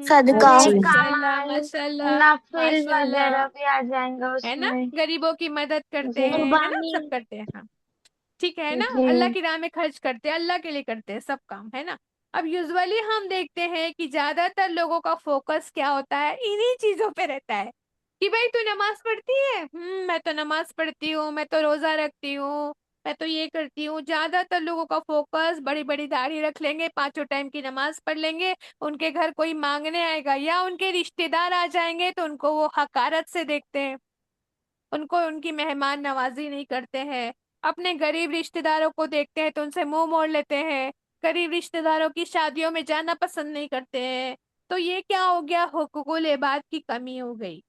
सदका। नेक माशाल्लाह अमाल, माशाल्लाह नफिल माशाल्लाह, वगैरह भी आ जाएंगे है ना, उसमें। गरीबों की मदद करते जी हैं, है ना, कुर्बानी। सब करते हैं, हाँ ठीक है ना, जी। अल्लाह की राह में खर्च करते हैं, अल्लाह के लिए करते हैं सब काम, है ना। अब यूजुअली हम देखते हैं कि ज्यादातर लोगों का फोकस क्या होता है, इन्हीं चीजों पे रहता है कि भाई तू नमाज पढ़ती है, मैं तो नमाज पढ़ती हूँ, मैं तो रोजा रखती हूँ, मैं तो ये करती हूँ। ज्यादातर लोगों का फोकस, बड़ी बड़ी दाढ़ी रख लेंगे, पांचों टाइम की नमाज पढ़ लेंगे, उनके घर कोई मांगने आएगा या उनके रिश्तेदार आ जाएंगे तो उनको वो हकारत से देखते हैं, उनको उनकी मेहमान नवाजी नहीं करते हैं। अपने गरीब रिश्तेदारों को देखते हैं तो उनसे मुंह मोड़ लेते हैं, गरीब रिश्तेदारों की शादियों में जाना पसंद नहीं करते हैं। तो ये क्या हो गया, हुकूकुल इबाद की कमी हो गई।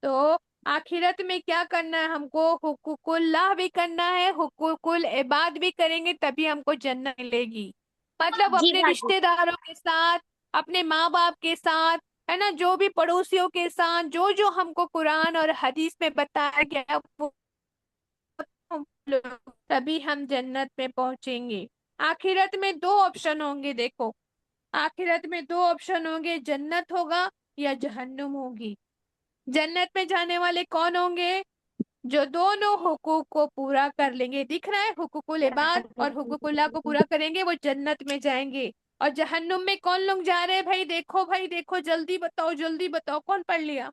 तो आखिरत में क्या करना है हमको, हुकूकुल्लाह भी करना है, हुकूकुल इबाद भी करेंगे तभी हमको जन्नत मिलेगी। मतलब जी अपने भाई। रिश्तेदारों के साथ, अपने माँ बाप के साथ, है ना, जो भी पड़ोसियों के साथ, जो जो हमको कुरान और हदीस में बताया गया वो हम लोग, तभी हम जन्नत में पहुंचेंगे। आखिरत में दो ऑप्शन होंगे, देखो, आखिरत में दो ऑप्शन होंगे, जन्नत होगा या जहन्नुम होगी। जन्नत में जाने वाले कौन होंगे, जो दोनों हुकूक को पूरा कर लेंगे, दिख रहा है, हुकूकुल इबाद और हुकूकुल्लाह को पूरा करेंगे, वो जन्नत में जाएंगे। और जहन्नुम में कौन लोग जा रहे हैं भाई, देखो भाई देखो, जल्दी बताओ जल्दी बताओ, कौन पढ़ लिया,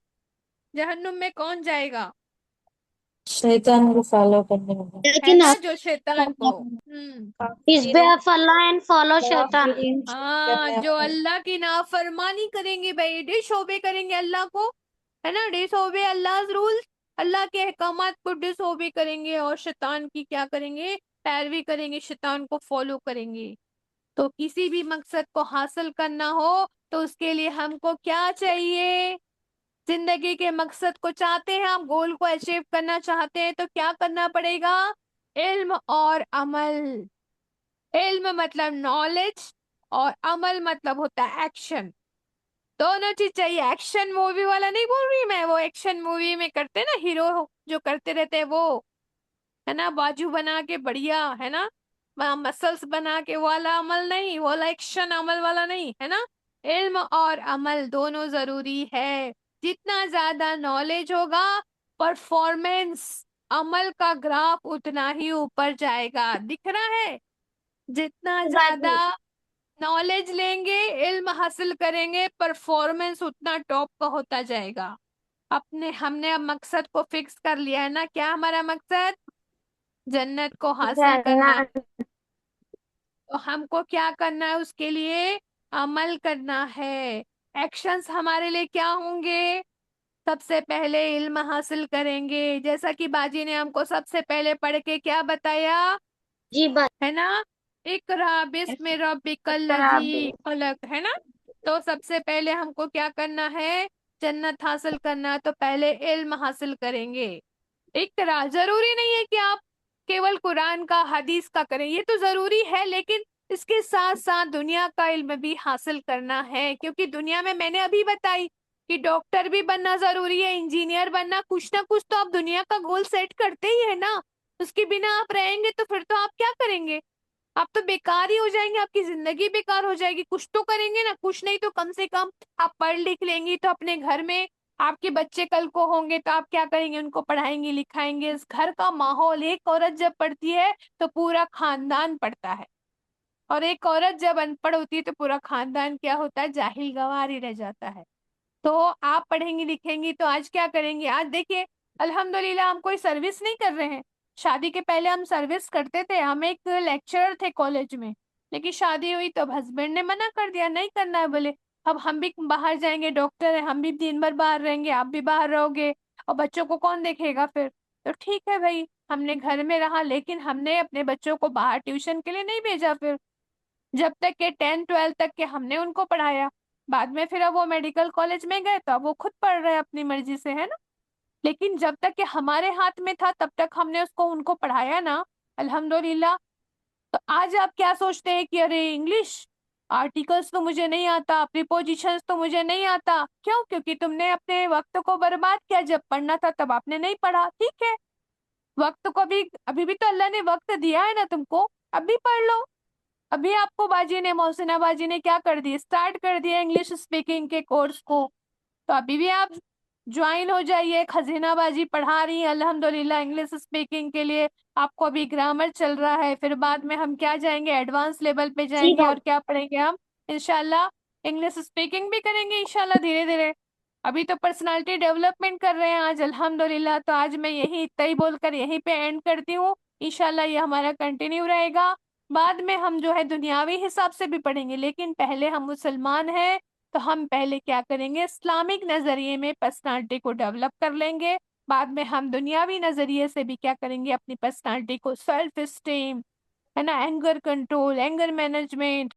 जहन्नुम में कौन जाएगा, शैतान को फॉलो करने वाला, है लेकिन ना, जो शैतान को, हिस्बे ऑफ अल्लाह एंड फॉलो शैतान। हाँ, जो अल्लाह की नाफरमानी करेंगे भाई, डिसओबे करेंगे अल्लाह को, है ना, डिसओबे अल्लाह रूल्स, अल्लाह के अहकामात को डिसओबे करेंगे और शैतान की क्या करेंगे, पैरवी करेंगे, शैतान को फॉलो करेंगे। तो किसी भी मकसद को हासिल करना हो तो उसके लिए हमको क्या चाहिए, जिंदगी के मकसद को चाहते हैं हम, गोल को अचीव करना चाहते हैं तो क्या करना पड़ेगा, इल्म और अमल। इल्म मतलब नॉलेज और अमल मतलब होता है एक्शन। दोनों चीज चाहिए, एक्शन मूवी वाला नहीं बोल रही मैं, वो एक्शन मूवी में करते हैं ना हीरो जो करते रहते हैं वो, है ना, बाजू बना के बढ़िया, है ना, मसल्स बना के वाला अमल नहीं, वो वाला एक्शन अमल वाला नहीं, है ना। इल्म और अमल दोनों जरूरी है। जितना ज्यादा नॉलेज होगा, परफॉर्मेंस, अमल का ग्राफ उतना ही ऊपर जाएगा, दिख रहा है, जितना ज्यादा नॉलेज लेंगे, इल्म हासिल करेंगे, परफॉर्मेंस उतना टॉप का होता जाएगा। अपने हमने अब मकसद को फिक्स कर लिया है ना, क्या हमारा मकसद, जन्नत को हासिल करना है। जन्नत। तो हमको क्या करना है, उसके लिए अमल करना है। एक्शंस हमारे लिए क्या होंगे, सबसे पहले इल्म हासिल करेंगे, जैसा कि बाजी ने हमको सबसे पहले पढ़ के क्या बताया, जी बात। है ना, इकरा बिस्मि रब्बिकल लजी खराबी खलक, है ना। तो सबसे पहले हमको क्या करना है, जन्नत हासिल करना है, तो पहले इल्म हासिल करेंगे। इकरा जरूरी नहीं है कि आप केवल कुरान का हदीस का करें, ये तो जरूरी है, लेकिन इसके साथ साथ दुनिया का इल्म भी हासिल करना है, क्योंकि दुनिया में मैंने अभी बताई कि डॉक्टर भी बनना जरूरी है, इंजीनियर बनना, कुछ ना कुछ तो आप दुनिया का गोल सेट करते ही है ना। उसके बिना आप रहेंगे तो फिर तो आप क्या करेंगे, आप तो बेकार ही हो जाएंगे, आपकी जिंदगी बेकार हो जाएगी। कुछ तो करेंगे ना, कुछ नहीं तो कम से कम आप पढ़ लिख लेंगी तो अपने घर में आपके बच्चे कल को होंगे तो आप क्या करेंगे, उनको पढ़ाएंगे लिखाएंगे। इस घर का माहौल, एक औरत जब पढ़ती है तो पूरा खानदान पढ़ता है, और एक औरत जब अनपढ़ होती है तो पूरा खानदान क्या होता है, जाहिल गवार ही रह जाता है। तो आप पढ़ेंगी लिखेंगी तो आज क्या करेंगे, आज देखिए अल्हम्दुलिल्लाह हम कोई सर्विस नहीं कर रहे हैं। शादी के पहले हम सर्विस करते थे, हम एक लेक्चरर थे कॉलेज में, लेकिन शादी हुई तो हस्बैंड ने मना कर दिया, नहीं करना है बोले। अब हम भी बाहर जाएंगे, डॉक्टर है, हम भी दिन भर बाहर रहेंगे, आप भी बाहर रहोगे, और बच्चों को कौन देखेगा फिर। तो ठीक है भाई, हमने घर में रहा, लेकिन हमने अपने बच्चों को बाहर ट्यूशन के लिए नहीं भेजा। फिर जब तक के 10 12 तक के हमने उनको पढ़ाया, बाद में फिर अब वो मेडिकल कॉलेज में गए तो अब वो खुद पढ़ रहे हैं अपनी मर्जी से, है ना। लेकिन जब तक कि हमारे हाथ में था तब तक हमने उसको उनको पढ़ाया ना, अल्हम्दुलिल्लाह। तो आज आप क्या सोचते हैं कि अरे इंग्लिश आर्टिकल्स तो मुझे नहीं आता, प्रीपोजिशंस तो मुझे नहीं आता, क्यों, क्योंकि तुमने अपने वक्त को बर्बाद किया, जब पढ़ना था तब आपने नहीं पढ़ा। ठीक है, वक्त को भी अभी भी तो अल्लाह ने वक्त दिया है ना तुमको, अभी पढ़ लो। अभी आपको बाजी ने, मोहसिना बाजी ने क्या कर दिया, स्टार्ट कर दिया इंग्लिश स्पीकिंग के कोर्स को, तो अभी भी आप ज्वाइन हो जाइए। खजीना बाजी पढ़ा रही है अल्हम्दुलिल्लाह इंग्लिश स्पीकिंग के लिए। आपको अभी ग्रामर चल रहा है, फिर बाद में हम क्या जाएंगे, एडवांस लेवल पे जी जाएंगे, और बात। क्या पढ़ेंगे हम, इंशाल्लाह इंग्लिश स्पीकिंग भी करेंगे इंशाल्लाह धीरे धीरे। अभी तो पर्सनालिटी डेवलपमेंट कर रहे हैं आज अल्हम्दुलिल्लाह। तो आज मैं यही इतना ही बोलकर यहीं पे एंड करती हूँ, इंशाल्लाह ये हमारा कंटिन्यू रहेगा। बाद में हम जो है दुनियावी हिसाब से भी पढ़ेंगे, लेकिन पहले हम मुसलमान हैं तो हम पहले क्या करेंगे, इस्लामिक नजरिए में पर्सनालिटी को डेवलप कर लेंगे। बाद में हम दुनियावी नजरिए से भी क्या करेंगे, अपनी पर्सनालिटी को, सेल्फ स्टीम, है ना, एंगर कंट्रोल, एंगर मैनेजमेंट,